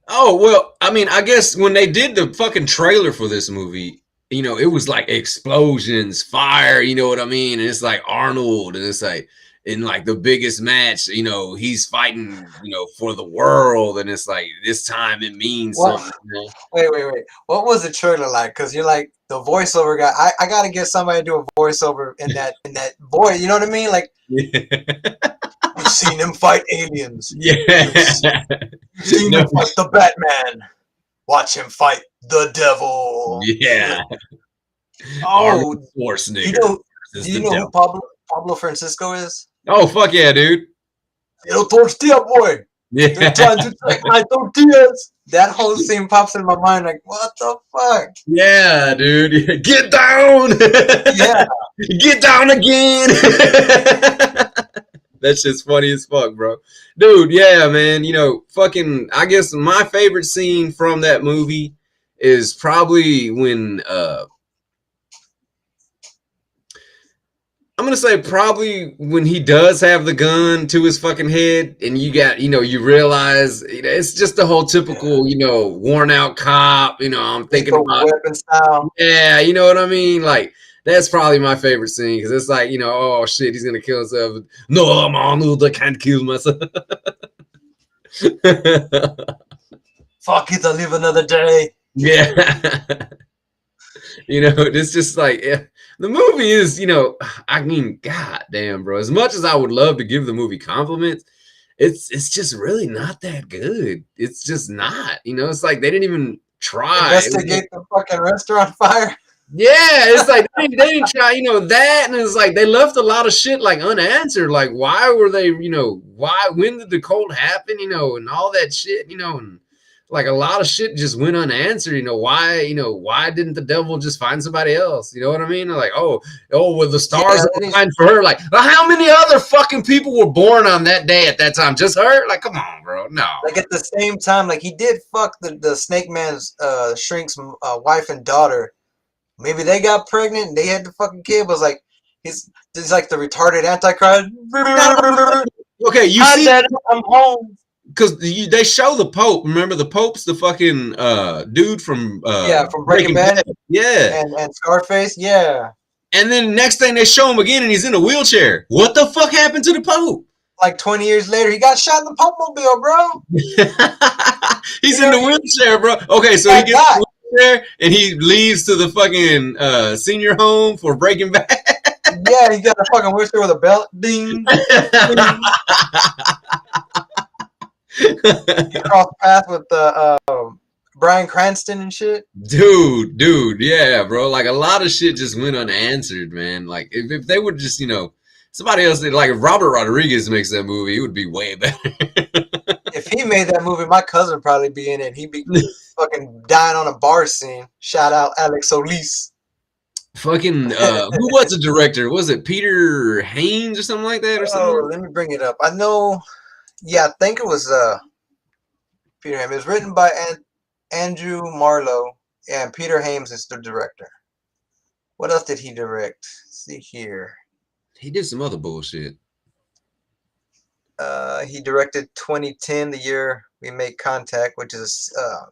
Oh, well, I mean, I guess when they did the fucking trailer for this movie, it was like explosions, fire, you know what I mean? And it's like Arnold, and it's like in like the biggest match, he's fighting, for the world, and it's like this time it means What? something. Wait. What was the trailer like? Because you're like the voiceover guy. I gotta get somebody to do a voiceover in that voice. You know what I mean? Like Yeah. you've seen him fight aliens. Yeah. You've seen No, him fight the Batman. Watch him fight the devil. yeah. Oh, Arnold you Schwarzenegger know? is Do you the know who devil. Pablo Francisco is? Oh, fuck yeah, dude. El tortilla boy. They're Yeah. trying to take my tortillas. That whole scene pops in my mind. Like, what the fuck? Yeah, dude. Get down. Yeah. Get down again. That's just funny as fuck, bro. Dude, yeah, man. Fucking, I guess my favorite scene from that movie is probably when I'm gonna say probably when he does have the gun to his fucking head, and you realize it's just the whole Yeah. typical, worn out cop. I'm thinking Lethal about, weapon style. yeah, you know what I mean. Like that's probably my favorite scene because it's like, oh shit, he's gonna kill himself. No, I'm Arnold. I can't kill myself. Fuck it, I'll live another day. Yeah. It's just like, yeah, the movie is, I mean, god damn, bro. As much as I would love to give the movie compliments, it's just really not that good. It's just not. It's like they didn't even try. It was like, Investigate the fucking restaurant fire. yeah, it's like they didn't try, that, and it's like they left a lot of shit like unanswered. Like, why were they, why, when did the cult happen, and all that shit, and like a lot of shit just went unanswered. Why didn't the devil just find somebody else? You know what I mean? Like, well, the stars Yeah, aligned for her. Like, well, how many other fucking people were born on that day at that time? Just her? Like, come on, bro. No. like at the same time, like he did fuck the Snake Man's shrink's wife and daughter. Maybe they got pregnant and they had the fucking kid. But it's like he's like the retarded antichrist. No, okay, you Hi, see, Dad, I'm home. because they show the Pope. Remember, the Pope's the fucking dude from Yeah, from Breaking Breaking Bad Bad. Yeah. and Scarface. Yeah, And then next thing they show him again, and he's in a wheelchair. What the fuck happened to the Pope? like 20 years later, he got shot in the Pope Mobile, bro. He's You in know, the wheelchair, bro. Okay, so he that gets guy. in the wheelchair and he leaves to the fucking senior home for Breaking Bad. Yeah, he got a fucking wheelchair with a belt. Ding, ding. He crossed paths with Bryan Cranston and shit. dude, yeah, bro. Like a lot of shit just went unanswered, man. Like if they would just, somebody else did, like if Robert Rodriguez makes that movie, it would be way better. If he made that movie, my cousin would probably be in it. He'd be fucking dying on a bar scene. Shout out Alex Solis. Fucking who was the director? Was it Peter Haynes or something like that or something? Oh, let me bring it up. I know. Yeah, I think it was Peter Hames. It was written by Andrew Marlowe, and Peter Hames is the director. What else did he direct? Let's see here. He did some other bullshit. He directed 2010, the year we made contact, which is a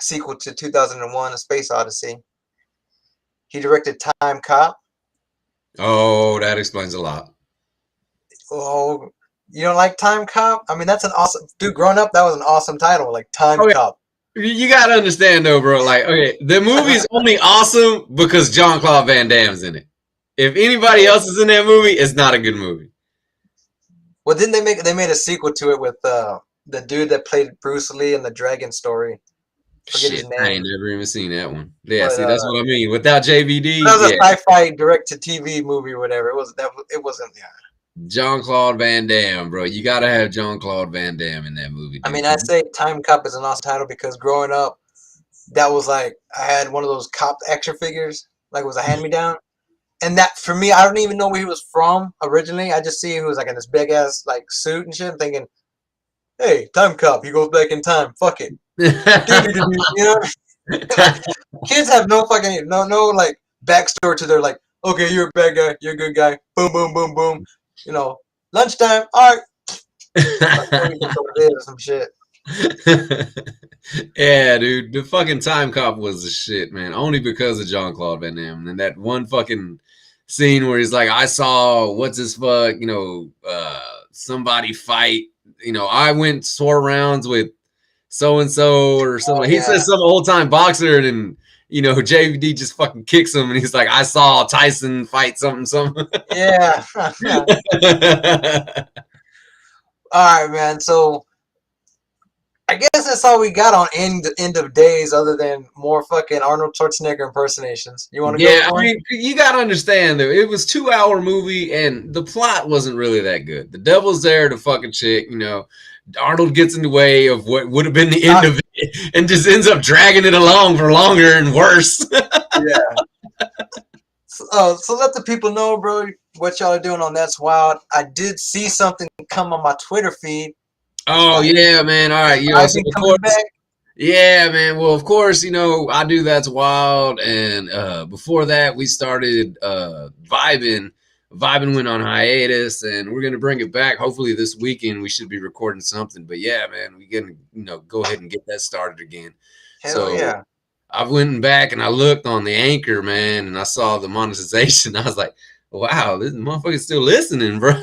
sequel to 2001: A Space Odyssey. He directed Time Cop. Oh, that explains a lot. Oh, you don't like Time Cop? I mean, that's an awesome dude. Growing up, that was an awesome title, like Time Oh yeah, Cop. You gotta understand though, bro. Like, okay, the movie's only awesome because Jean-Claude Van Damme's in it. If anybody else is in that movie, it's not a good movie. Well, didn't they made a sequel to it with the dude that played Bruce Lee in the Dragon story? Forget his Shit, I ain't name, never even seen that one. Yeah, but see, that's what I mean. Without JVD, that was yeah, a sci-fi direct-to-TV movie or whatever. It wasn't. Yeah. Jean-Claude Van Damme, bro. You gotta have Jean-Claude Van Damme in that movie, I dude. mean, I say Time Cop is an awesome title because growing up, that was like I had one of those cop action figures, like it was a hand-me-down. And that for me, I don't even know where he was from originally. I just see he was like in this big ass like suit and shit. I'm thinking, hey, Time Cop, he goes back in time. Fuck it, you know. Like kids have no fucking no like backstory to their like. Okay, you're a bad guy. You're a good guy. Boom, boom, boom, boom. You know, lunchtime. All right, like what it is or some shit. Yeah, dude, the fucking Time Cop was the shit, man. Only because of Jean-Claude Van Damme and that one fucking scene where he's like, "I saw what's his fuck, somebody fight. I went 4 rounds with so and so or Oh something." He yeah, says some old time boxer, and then JVD just fucking kicks him, and he's like, "I saw Tyson fight something, something." yeah. All right, man. So I guess that's all we got on end of days, other than more fucking Arnold Schwarzenegger impersonations. You want to go Yeah, with I one? mean, you gotta understand though, it was 2 hour movie and the plot wasn't really that good. The devil's there to fucking chick, Arnold gets in the way of what would have been the end Uh, of it and just ends up dragging it along for longer and worse. yeah. So let the people know, bro, what y'all are doing on That's Wild. I did see something come on my Twitter feed. Oh yeah, man. All right, I've so been of coming course, back. yeah, man. Well, of course, I do That's Wild, and before that, we started vibing. Vibing went on hiatus, and we're gonna bring it back. Hopefully, this weekend we should be recording something. But yeah, man, we can go ahead and get that started again. Hell So yeah. I went back and I looked on the Anchor, man, and I saw the monetization. I was like, wow, this motherfucker's still listening, bro.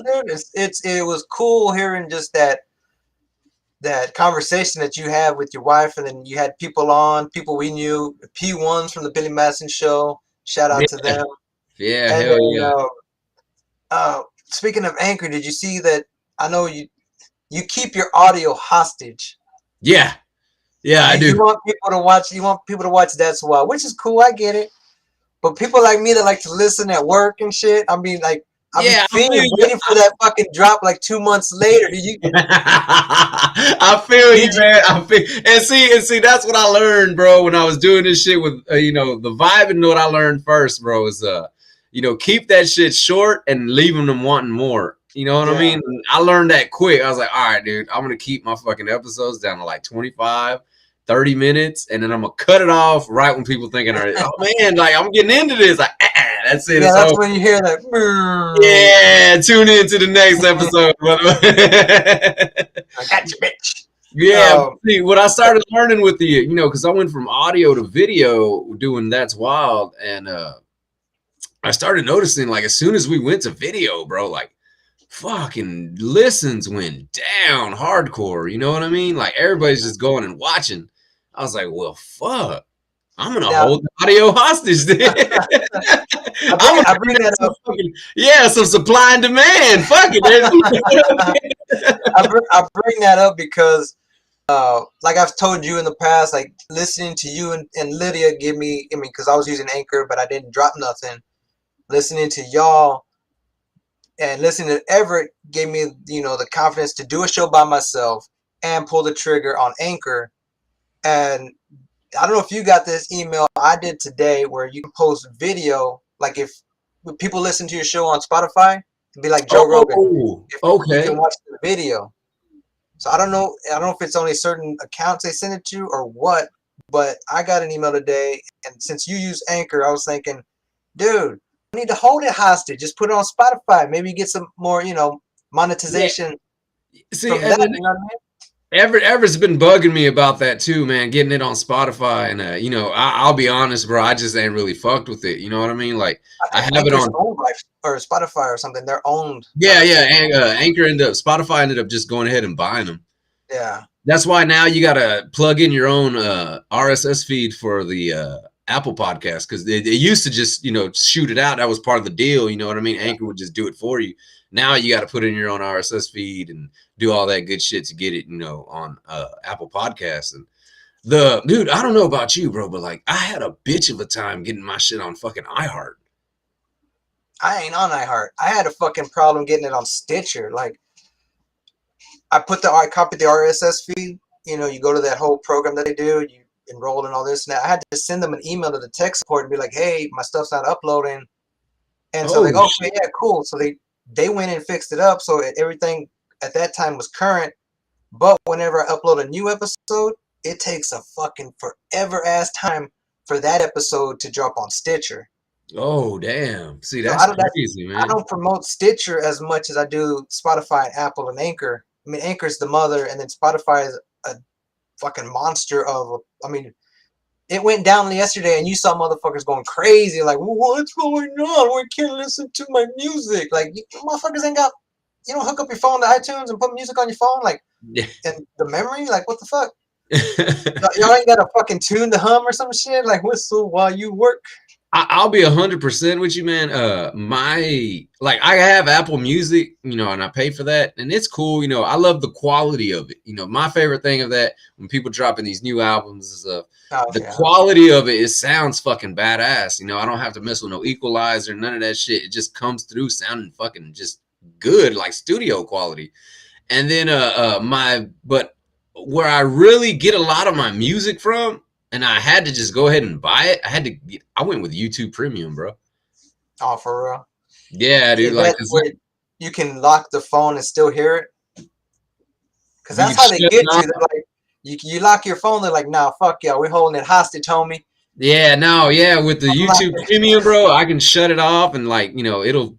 Yeah, dude, it was cool hearing just that conversation that you had with your wife, and then you had people on, people we knew, P1s from the Billy Madison show. Shout out to Yeah, them. yeah, And hell then yeah, speaking of Anchor, did you see that? I know you keep your audio hostage. yeah, yeah. I You do. want people to watch. You want people to watch That's Why, which is cool. I get it. But people like me that like to listen at work and shit, I mean, like, I'll be Yeah, I feel fiending, you. waiting for that fucking drop like 2 months later. I feel you, Did you? man. And see, that's what I learned, bro. When I was doing this shit with, the vibe, and what I learned first, bro, is keep that shit short and leaving them wanting more. You know what I Yeah. mean? And I learned that quick. I was like, all right, dude, I'm gonna keep my fucking episodes down to like 25, 30 minutes, and then I'm gonna cut it off right when people thinking, oh man, like I'm getting into this. Like, that's it. Yeah, It's that's over. when you hear that. "Brrr." Yeah, tune in to the next episode, brother. I got you, bitch. Yeah, but Um, see, what I started learning with because I went from audio to video doing That's Wild, and I started noticing, like, as soon as we went to video, bro, like, fucking listens went down hardcore. You know what I mean? Like, everybody's just going and watching. I was like, well, fuck. I'm gonna now hold the audio hostage then. I'm gonna I bring create that some up. fucking, some supply and demand. Fuck it. I bring that up because, like I've told you in the past, like listening to you and Lydia give me, I mean, because I was using Anchor, but I didn't drop nothing. Listening to y'all and listening to Everett gave me, the confidence to do a show by myself and pull the trigger on Anchor. And I don't know if you got this email I did today where you can post video, like if people listen to your show on Spotify, it'd be like Joe Rogan. Oh, If you can okay. watch the video. So I don't know if it's only certain accounts they send it to or what, but I got an email today, and since you use Anchor, I was thinking, dude, I need to hold it hostage. Just put it on Spotify. Maybe get some more, Yeah. monetization See, from and that. then You know what I mean? Everett's been bugging me about that too, man. Getting it on Spotify, and I'll be honest, bro. I just ain't really fucked with it. You know what I mean? Like, I I think have it Anchor's on. owned by or Spotify or something. They're owned by Yeah, the yeah. same And company. Spotify ended up just going ahead and buying them. Yeah. That's why now you got to plug in your own RSS feed for the Apple podcast, because it used to just, shoot it out. That was part of the deal. You know what I mean? Anchor would just do it for you. Now you got to put in your own RSS feed and do all that good shit to get it, on Apple Podcasts. And the dude, I don't know about you, bro, but like I had a bitch of a time getting my shit on fucking iHeart. I ain't on iHeart. I had a fucking problem getting it on Stitcher. Like, I copied the RSS feed. You go to that whole program that they do. You enroll in all this. Now I had to send them an email to the tech support and be like, "Hey, my stuff's not uploading." And so Oh like, okay, shit. yeah, cool. So they went and fixed it up. So everything at that time was current. But whenever I upload a new episode, it takes a fucking forever ass time for that episode to drop on Stitcher. Oh damn. See, So that's crazy, I man. don't promote Stitcher as much as I do Spotify, Apple, and Anchor. I mean, Anchor's the mother, and then Spotify is a fucking monster of. I mean, it went down yesterday, and you saw motherfuckers going crazy, like, "What's going on? We can't listen to my music." Like, you motherfuckers ain't got, hook up your phone to iTunes and put music on your phone, like, Yeah. and the memory, like, what the fuck? Y'all ain't got a fucking tune to hum or some shit, like whistle while you work. I'll be 100% with you, man. I have Apple Music, and I pay for that, and it's cool. I love the quality of it. My favorite thing of that when people dropping these new albums is Oh the yeah, quality of it. It sounds fucking badass. I don't have to mess with no equalizer, none of that shit. It just comes through sounding fucking just good, like studio quality. And then but where I really get a lot of my music from, and I had to just go ahead and buy it. I went with YouTube Premium, bro. oh for real. Yeah, dude. Is Like, that where you can lock the phone and still hear it? Because you that's can how shut they it get off. you. They're like, you lock your phone. They're like, nah, fuck yeah, we're holding it hostage, homie. Yeah, no, yeah. With the I'm like, YouTube Premium, bro, I can shut it off and it'll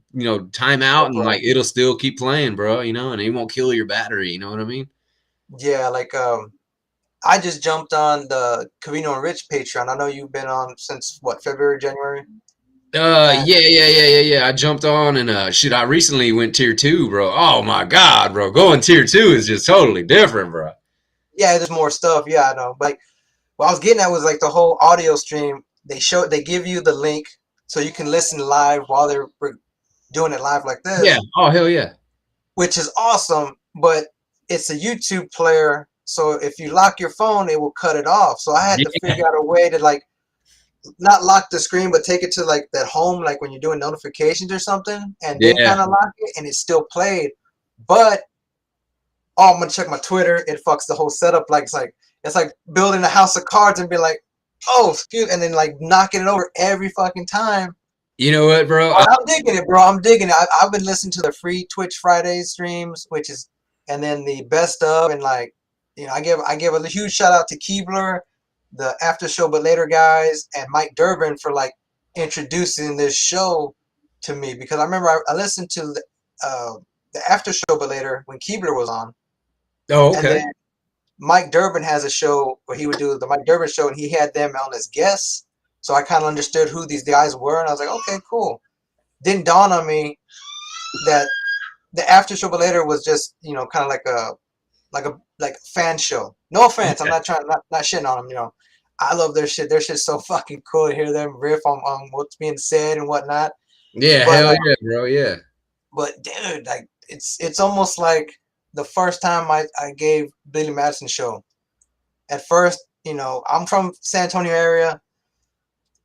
time out no and problem. it'll still keep playing, bro. And it won't kill your battery. You know what I mean? Yeah, like I just jumped on the Cavino and Rich Patreon. I know you've been on since what, February, January, and Yeah. I jumped on and shit. I recently went tier 2, bro. Oh my god, bro. Going tier 2 is just totally different, bro. yeah, there's more stuff. Yeah, I know. But like, what I was getting at was like the whole audio stream. They give you the link so you can listen live while they're doing it live like Yeah. this, Oh hell yeah. which is awesome. But it's a YouTube player, so if you lock your phone, it will cut it off. So I had to Yeah. figure out a way to like not lock the screen, but take it to like that home, like when you're doing notifications or something, and then Yeah. kind of lock it, and it still played. But oh, I'm gonna check my Twitter. It fucks the whole setup. Like it's like building a house of cards and be like, oh, excuse, and then like knocking it over every fucking time. You know what, bro? But I'm digging it, bro. I'm digging it. I've been listening to the free Twitch Fridays streams, which is, and then the best of, and like, I give a huge shout out to Keebler, the After Show But Later guys, and Mike Durbin for like introducing this show to me, because I remember I listened to the After Show But Later when Keebler was on, Oh, and okay. then Mike Durbin has a show where he would do the Mike Durbin show, and he had them on as guests. So I kind of understood who these guys were, and I was like, okay, cool. Didn't dawn on me that the After Show But Later was just, kind of like a fan show. No offense, I'm not trying, not shitting on them. I love their shit. Their shit's so fucking cool to hear them riff on what's being said and whatnot. Yeah, But hell yeah, bro. Yeah. dude, like it's almost like the first time I gave Billy Madison show. At first, I'm from San Antonio area.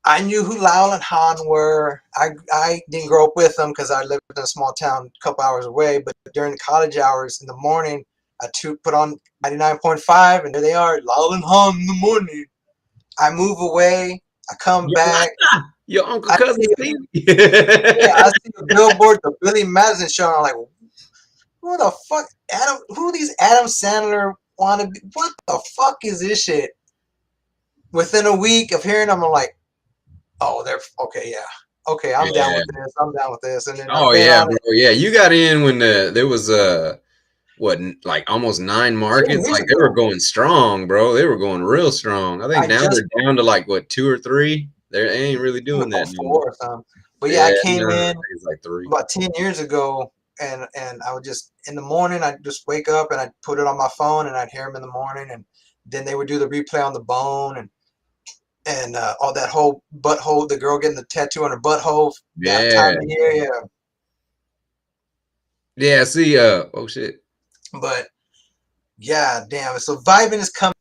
I knew who Lyle and Han were. I didn't grow up with them because I lived in a small town a couple hours away. But during the college hours in the morning, I put on 99.5, and there they are, Lyle and Han in the morning. I move away. I come Yo, back. your uncle I cousin see, Steve. yeah, I see the billboard, the Billy Madison show, and I'm like, who the fuck, Adam? Who these Adam Sandler wanna be? What the fuck is this shit? Within a week of hearing them, I'm like, oh, they're okay, yeah. Okay, I'm down Yeah. with this. I'm down with this. And then I've Oh been yeah, on bro. it Yeah, you got in when there was what, like almost 9 10 markets. years Like they were ago. going strong, bro. They were going real strong. I think I now just they're down to like what, 2 or 3. They ain't really doing oh, that no more. 4 or something. But yeah, I Yeah, came no, I in think it's like 3. about 10 years ago. and I would just in the morning I'd just wake up and I'd put it on my phone and I'd hear them in the morning, and then they would do the replay on the bone and all that whole butthole, the girl getting the tattoo on her butthole that time Yeah. of year, yeah. Yeah. See. Oh shit. But yeah, damn. So vibing is coming.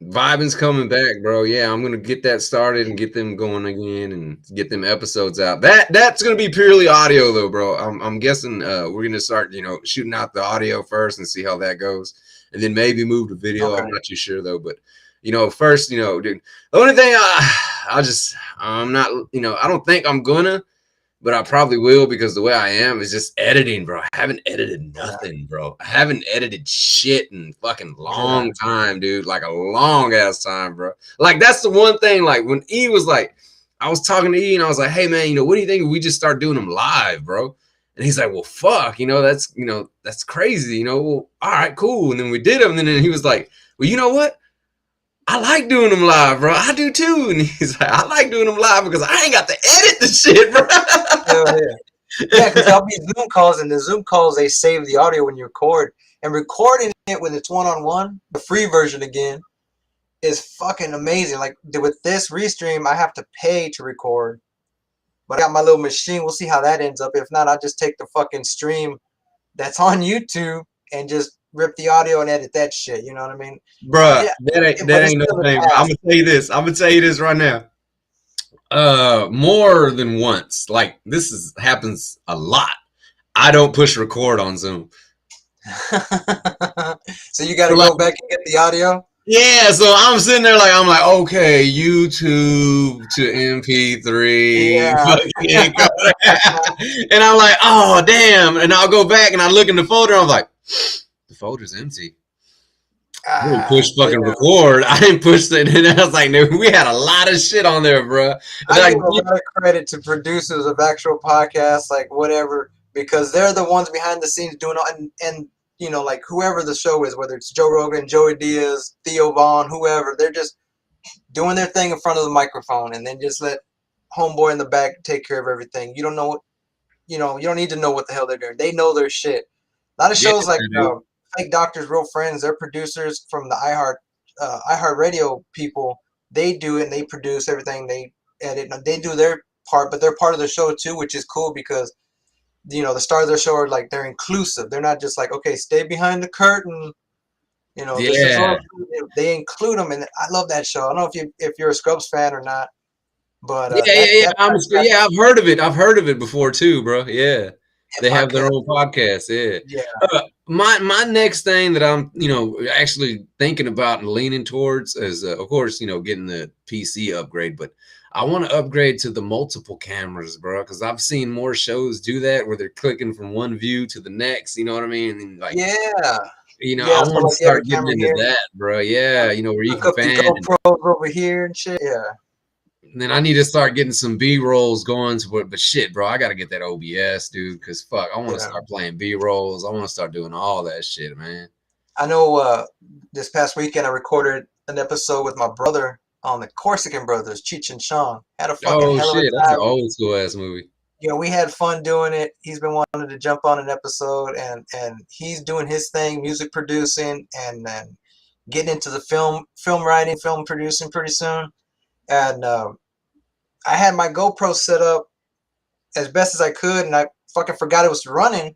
Vibing's coming back, bro. Yeah, I'm gonna get that started and get them going again and get them episodes out. That's gonna be purely audio though, bro. I'm guessing we're gonna start, shooting out the audio first and see how that goes, and then maybe move to video. Okay. I'm not too sure though, but first, dude, the only thing I'm not, I don't think I'm gonna. But I probably will because the way I am is just editing, bro. I haven't edited nothing, bro. I haven't edited shit in fucking long time, dude. Like a long ass time, bro. Like that's the one thing. Like when E was like, I was talking to E and I was like, hey man, what do you think if we just start doing them live, bro? And he's like, well, fuck, that's crazy, well, all right, cool. And then we did them, and then he was like, well, you know what? I like doing them live, bro. I do too. And he's like, I like doing them live because I ain't got to edit the shit, bro. Hell yeah. Yeah, because there'll be Zoom calls, and the Zoom calls, they save the audio when you record. And recording it when it's one-on-one, the free version again, is fucking amazing. Like with this Restream, I have to pay to record. But I got my little machine. We'll see how that ends up. If not, I'll just take the fucking stream that's on YouTube and just rip the audio and edit that shit. You know what I mean? Bruh, Yeah, that ain't no thing. I'm gonna tell you this. I'm gonna tell you this right now. More than once. Like this happens a lot. I don't push record on Zoom. So you got to go back and get the audio. Yeah, so I'm sitting there I'm like, okay, YouTube to MP3. Yeah. And I'm like, oh damn. And I'll go back and I look in the folder. I'm like, the folder's empty. I didn't push fucking record. I didn't push it. And I was like, no, we had a lot of shit on there, bro. I give a lot of credit to producers of actual podcasts, like whatever, because they're the ones behind the scenes doing all, and like whoever the show is, whether it's Joe Rogan, Joey Diaz, Theo Vaughn, whoever, they're just doing their thing in front of the microphone, and then just let homeboy in the back take care of everything. You don't know what, you don't need to know what the hell they're doing. They know their shit. A lot of shows like Fake Doctors, Real Friends, they're producers from the iHeart Radio people. They do it and they produce everything. They edit. They do their part, but they're part of the show too, which is cool because the stars of their show are like they're inclusive. They're not just like, okay, stay behind the curtain. This is all, they include them, and I love that show. I don't know if you're a Scrubs fan or not, but I've heard of it. I've heard of it before too, bro. Yeah. They have their own podcast. Yeah. My next thing that I'm, actually thinking about and leaning towards is, of course, getting the PC upgrade. But I want to upgrade to the multiple cameras, bro, because I've seen more shows do that where they're clicking from one view to the next. You know what I mean? And I want to start getting into that, bro. Yeah, where you can fan the GoPros over here and shit. Yeah. And then I need to start getting some B-rolls going. But shit, bro, I got to get that OBS, dude, because fuck, I want to start playing B-rolls. I want to start doing all that shit, man. I know this past weekend I recorded an episode with my brother on the Corsican Brothers, Cheech and Chong. Had a fucking hell of a time. That's an old school ass movie. We had fun doing it. He's been wanting to jump on an episode, and he's doing his thing, music producing, and getting into the film writing, film producing pretty soon. And I had my GoPro set up as best as I could, and I fucking forgot it was running.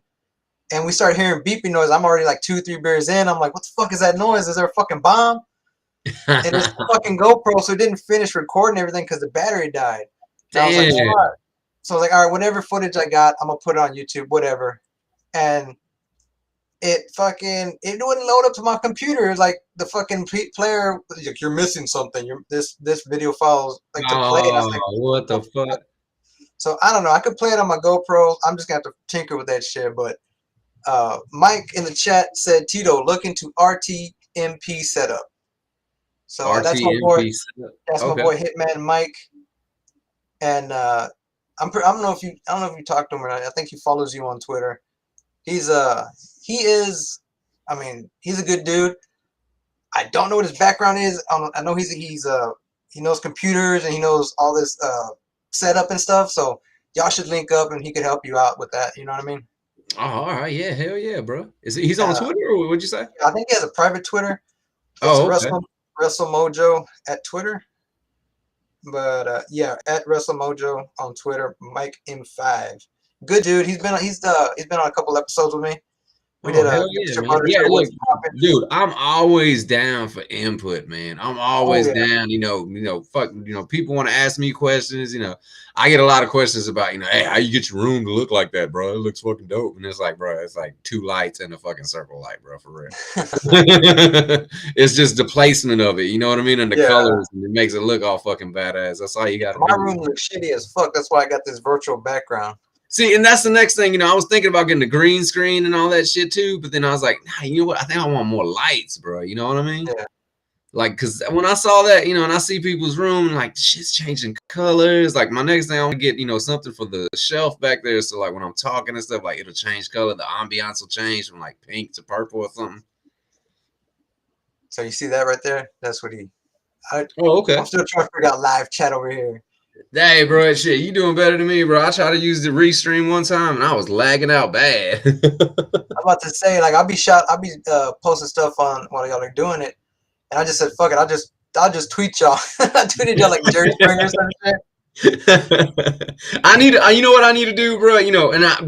And we started hearing beeping noise. I'm already like 2-3 beers in. I'm like, what the fuck is that noise? Is there a fucking bomb? And it's fucking GoPro, so it didn't finish recording everything because the battery died. And I was like, what? So I was like, all right, whatever footage I got, I'm gonna put it on YouTube, whatever. And it wouldn't load up to my computer. Like the fucking player, like, you're missing something. This video files like to play. And I was like, what the fuck? So I don't know. I could play it on my GoPro. I'm just gonna have to tinker with that shit. But Mike in the chat said, Tito, look into RTMP setup. So that's my boy. That's my boy Hitman Mike. And I don't know if you talked to him or not. I think he follows you on Twitter. He's a good dude. I don't know what his background is. I know he knows computers and he knows all this setup and stuff. So y'all should link up and he could help you out with that. You know what I mean? Oh, all right, yeah, hell yeah, bro. He's on Uh, Twitter or what'd you say? I think he has a private Twitter. It's Oh, okay. Wrestle Mojo at Twitter. But yeah, at Wrestle Mojo on Twitter. Mike M5. Good dude. He's been on a couple episodes with me. We Oh, did a hell yeah, Mixture man. Brothers Yeah, Show. look, What's poppin'? dude, I'm always down for input, man. I'm Oh always yeah. down, fuck, people want to ask me questions, I get a lot of questions about, hey, how you get your room to look like that, bro? It looks fucking dope. And it's like, bro, it's like two lights and a fucking circle light, bro, for real. It's just the placement of it, you know what I mean? And the Yeah. colors, and it makes it look all fucking badass. That's all you gotta My do. room looks shitty as fuck. That's why I got this virtual background. See, and that's the next thing, I was thinking about getting the green screen and all that shit too, but then I was like, nah, you know what? I think I want more lights, bro. You know what I mean? Yeah. Like, cause when I saw that, and I see people's room, and like shit's changing colors. Like my next thing I want to get, something for the shelf back there. So like when I'm talking and stuff, like it'll change color. The ambiance will change from like pink to purple or something. So you see that right there? That's what Oh, I'm okay. still trying to figure out live chat over here. Hey, bro, shit, you doing better than me, bro. I tried to use the restream one time and I was lagging out bad. I'm about to say, like, I'll be posting stuff on while y'all are doing it, and I just said, fuck it, I'll just tweet y'all. I tweeted y'all like Jerry Springer or some shit. I need, you know what I need to do, bro.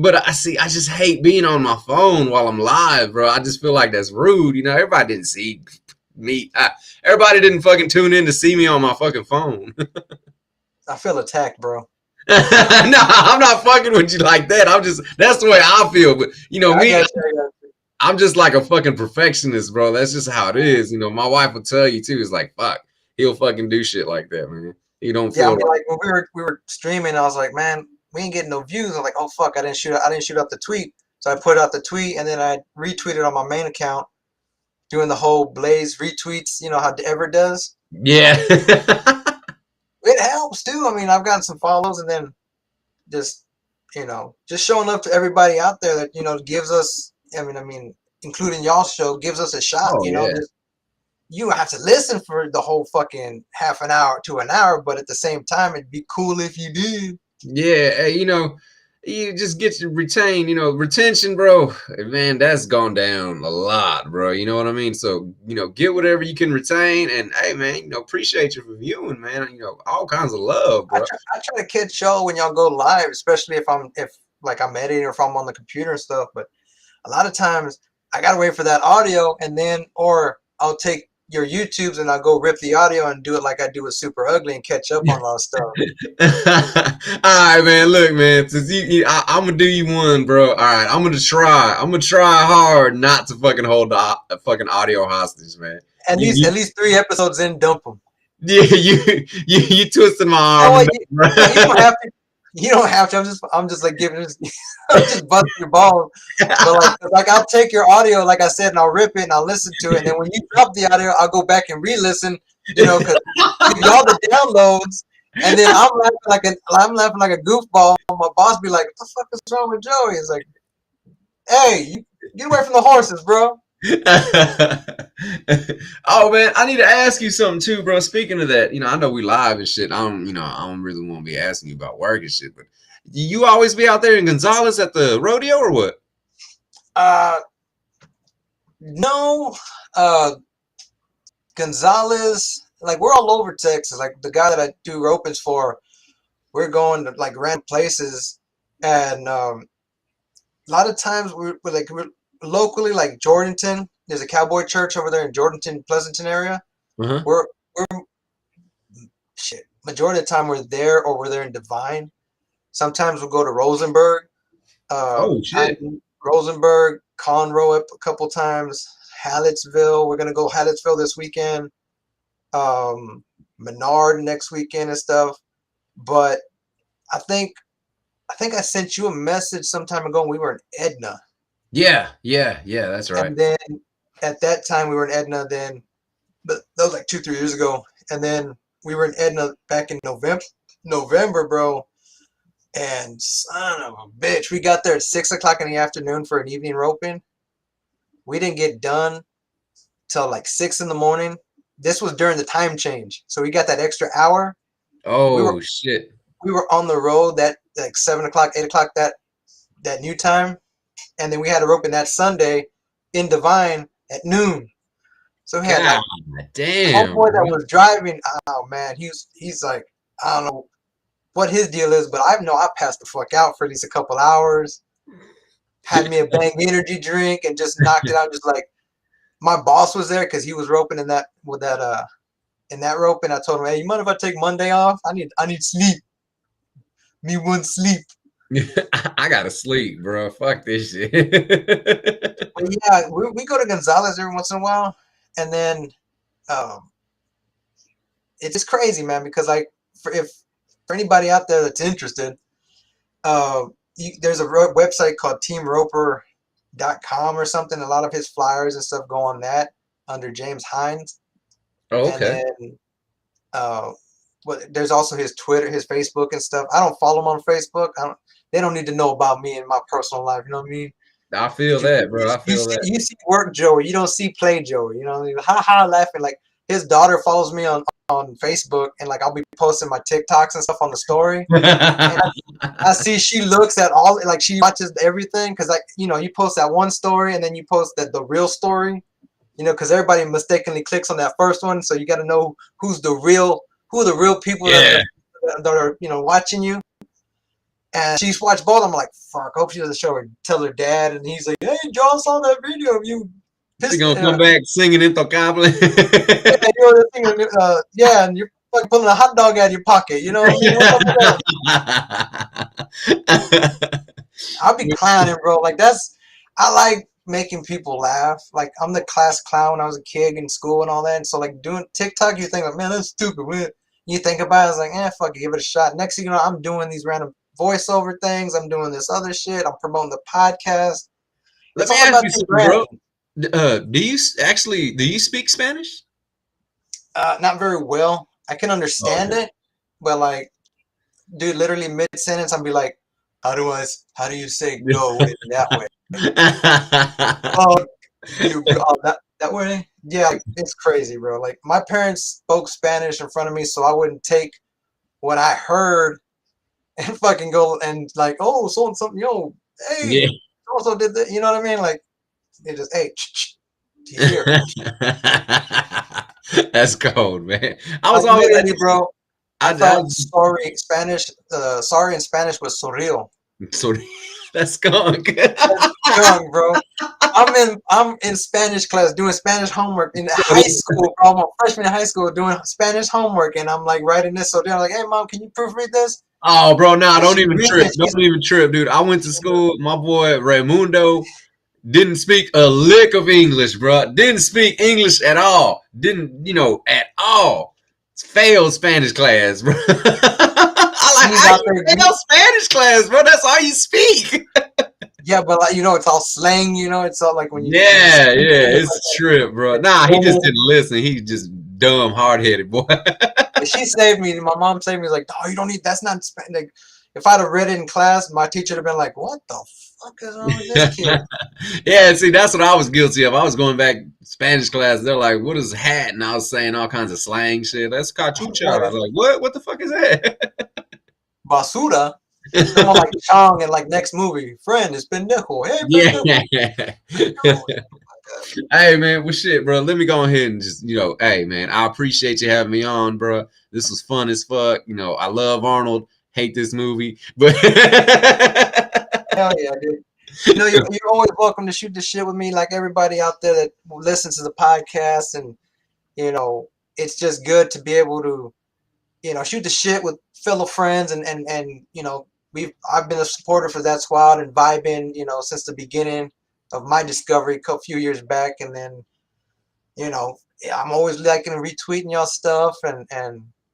But I see, I just hate being on my phone while I'm live, bro. I just feel like that's rude. Everybody didn't see me. Everybody didn't fucking tune in to see me on my fucking phone. I feel attacked, bro. No, I'm not fucking with you like that. That's the way I feel. But Yeah, I me, got you. I got you. I'm just like a fucking perfectionist, bro. That's just how it is. My wife will tell you too. It's like, fuck, he'll fucking do shit like that, man. He don't Yeah, I feel mean, like. like when we were streaming, I was like, man, we ain't getting no views. I was like, oh fuck, I didn't shoot out the tweet. So I put out the tweet, and then I retweeted on my main account, doing the whole Blaze retweets. You know how Ever does. Yeah. It helps too. I mean, I've gotten some follows, and then just just showing up to everybody out there that gives us. I mean, including y'all show gives us a shot. Oh yeah. Just you have to listen for the whole fucking half an hour to an hour, but at the same time, it'd be cool if you did. Yeah, hey, you just get to retain, retention, bro. Man, that's gone down a lot, bro. You know what I mean? So, get whatever you can retain, and hey, man, appreciate you for viewing, man. All kinds of love, bro. I try to catch y'all when y'all go live, especially if like I'm editing or if I'm on the computer and stuff. But a lot of times I gotta wait for that audio, and then or I'll take your YouTubes and I'll go rip the audio and do it like I do with Super Ugly and catch up on a lot of stuff. All right, man. Look, man. Since I'm gonna do you one, bro. All right, I'm gonna try. I'm gonna try hard not to fucking hold the fucking audio hostage, man. At You, least you at least 3 episodes in, dump them. yeah, you twisted my Oh, arm. you don't have to. You don't have to. I'm just like giving. I'm just busting your balls. But like I'll take your audio, like I said, and I'll rip it and I'll listen to it. And then when you drop the audio, I'll go back and re-listen. Because give y'all the downloads, and then I'm laughing like a goofball. My boss be like, "What the fuck is wrong with Joey?" It's like, "Hey, get away from the horses, bro." Oh man, I need to ask you something too, bro. Speaking of that, I know we live and shit. I don't really want to be asking you about work and shit, but you always be out there in Gonzales at the rodeo or what? Uh, no, Gonzalez. Like we're all over Texas. Like the guy that I do ropings for, we're going to like random places, and a lot of times we're locally, like Jordanton. There's a cowboy church over there in Jordanton, Pleasanton area. Uh-huh. We're shit. Majority of the time we're there or we're there in Divine. Sometimes we'll go to Rosenberg. Oh shit. Rosenberg, Conroe a couple times. Hallettsville. We're gonna go Hallettsville this weekend. Menard next weekend and stuff. But I think I sent you a message some time ago when we were in Edna. Yeah, that's right. And then at that time we were in Edna then, but that was like 2-3 years ago. And then we were in Edna back in November, bro. And son of a bitch, we got there at 6 o'clock in the afternoon for an evening roping. We didn't get done till like 6 in the morning. This was during the time change, so we got that extra hour. We were Oh shit. we were on the road that like 7 o'clock, 8 o'clock that new time. and then we had a roping that Sunday in Divine at noon. So we had God like damn, homeboy that bro. was driving. Oh man, he's like, I don't know what his deal is, but I know I passed the fuck out for at least a couple hours. Had me a Bang energy drink and just knocked it out. Just like my boss was there because he was roping in that in that rope, and I told him, hey, you mind if I take Monday off? I need sleep. Me one sleep. I gotta sleep, bro. Fuck this shit. But yeah, we go to Gonzalez every once in a while, and then um, it's just crazy, man. Because like, for anybody out there that's interested, there's a website called TeamRoper.com or something. A lot of his flyers and stuff go on that under James Hines, Oh, and okay. then uh, there's also his Twitter, his Facebook and stuff. I don't follow him on Facebook. They don't need to know about me and my personal life. You know what I mean? I feel that, bro. I feel that. You see work Joey, you don't see play Joey. You know what I mean? Ha ha, laughing. Like his daughter follows me on Facebook, and like I'll be posting my TikToks and stuff on the story, and I see she looks at all, like she watches everything because like you post that one story and then you post the real story, because everybody mistakenly clicks on that first one, so you got to know who are the real people Yeah. that are watching you. And she's watched both. I'm like, fuck. Hope she doesn't tell her dad. And he's like, hey, John saw that video of you She pissed. gonna come back singing Intocable. Yeah, the thing, yeah, and you're fucking pulling a hot dog out of your pocket. You know what I mean? What's up with that? I'll be clowning, bro. Like I like making people laugh. Like I'm the class clown when I was a kid in school and all that. And so like doing TikTok, you think like, man, that's stupid. You think about it, it's like, fuck it, give it a shot. Next thing you know, I'm doing these random voiceover things. I'm doing this other shit. I'm promoting the podcast. Let It's me all ask about you your something, bro. branding. Do you speak Spanish? Not very well. I can Oh, understand it, but like, dude, literally mid sentence, I'll be like, how do you say okay. go in that way? Oh, you that way? Yeah, like, it's crazy, bro. Like my parents spoke Spanish in front of me, so I wouldn't take what I heard and fucking go and like, oh, so and something, yo, hey, Yeah. so and so did that. You know what I mean? Like they just, hey, here. That's cold, man. I was Like always literally, bro. I I thought sorry Spanish. Sorry in Spanish was surreal. so that's skunk. That's young, bro. I'm in Spanish class doing Spanish homework in high school, bro. I'm a freshman in high school doing Spanish homework, and I'm like writing this. So they're like, "Hey, mom, can you proofread this?" Oh, bro, nah, And don't she's even reading trip. it. Don't even trip, dude. I went to school. My boy Raymundo didn't speak a lick of English, bro. Didn't speak English at all. Didn't, at all. Failed Spanish class, bro. I like, He's how out you there. fail Spanish class, bro? That's all you speak. Yeah, but like, it's all slang. It's all like when you Yeah, speak yeah, English it's a trip, bro. like Nah, he just normal. didn't listen. He just dumb, hard headed boy. But she saved me. My mom saved me. Like, oh, you don't need. That's not Spanish. Like, if I'd have read it in class, my teacher would have been like, "What the fuck is wrong with this kid?" Yeah, see, that's what I was guilty of. I was going back Spanish class. They're like, "What is hat?" And I was saying all kinds of slang shit. That's cachucha. I was like, "What? What the fuck is that?" Basura. Someone like Chong in like next movie. Friend is pendejo. Hey, pendejo. Yeah. Pendejo. Hey man, well shit, bro. Let me go ahead and just, hey man, I appreciate you having me on, bro. This was fun as fuck. I love Arnold. Hate this movie, but Hell yeah, dude. You're always welcome to shoot the shit with me, like everybody out there that listens to the podcast, and it's just good to be able to, shoot the shit with fellow friends, and I've been a supporter for that squad and vibing, since the beginning of my discovery a few years back, and then you know, I'm always liking and retweeting y'all stuff, and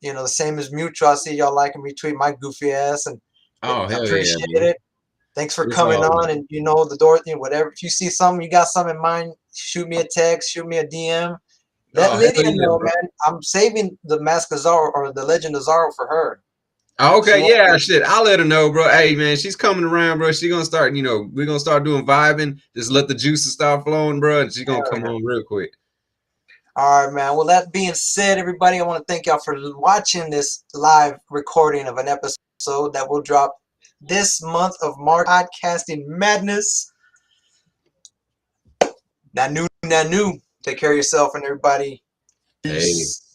the same as mutual. I see y'all like and retweet my goofy ass, and oh hell yeah, appreciate man. it. Thanks for It's coming all on, and the door, whatever. If you see something, you got something in mind, shoot me a text, shoot me a DM. Let oh hell Lydia yeah, know, bro. man. I'm saving the Mask of Zorro or the Legend of Zorro for her. Oh, She okay, won't. yeah, shit. I'll let her know, bro. Hey man, she's coming around, bro. She gonna start, we're gonna start doing vibing. Just let the juices start flowing, bro, and she's gonna come on real quick. All right, man. Well, that being said, everybody, I want to thank y'all for watching this live recording of an episode that will drop this month of March podcasting madness. Nanu, nanu. Take care of yourself and everybody. Hey. Peace.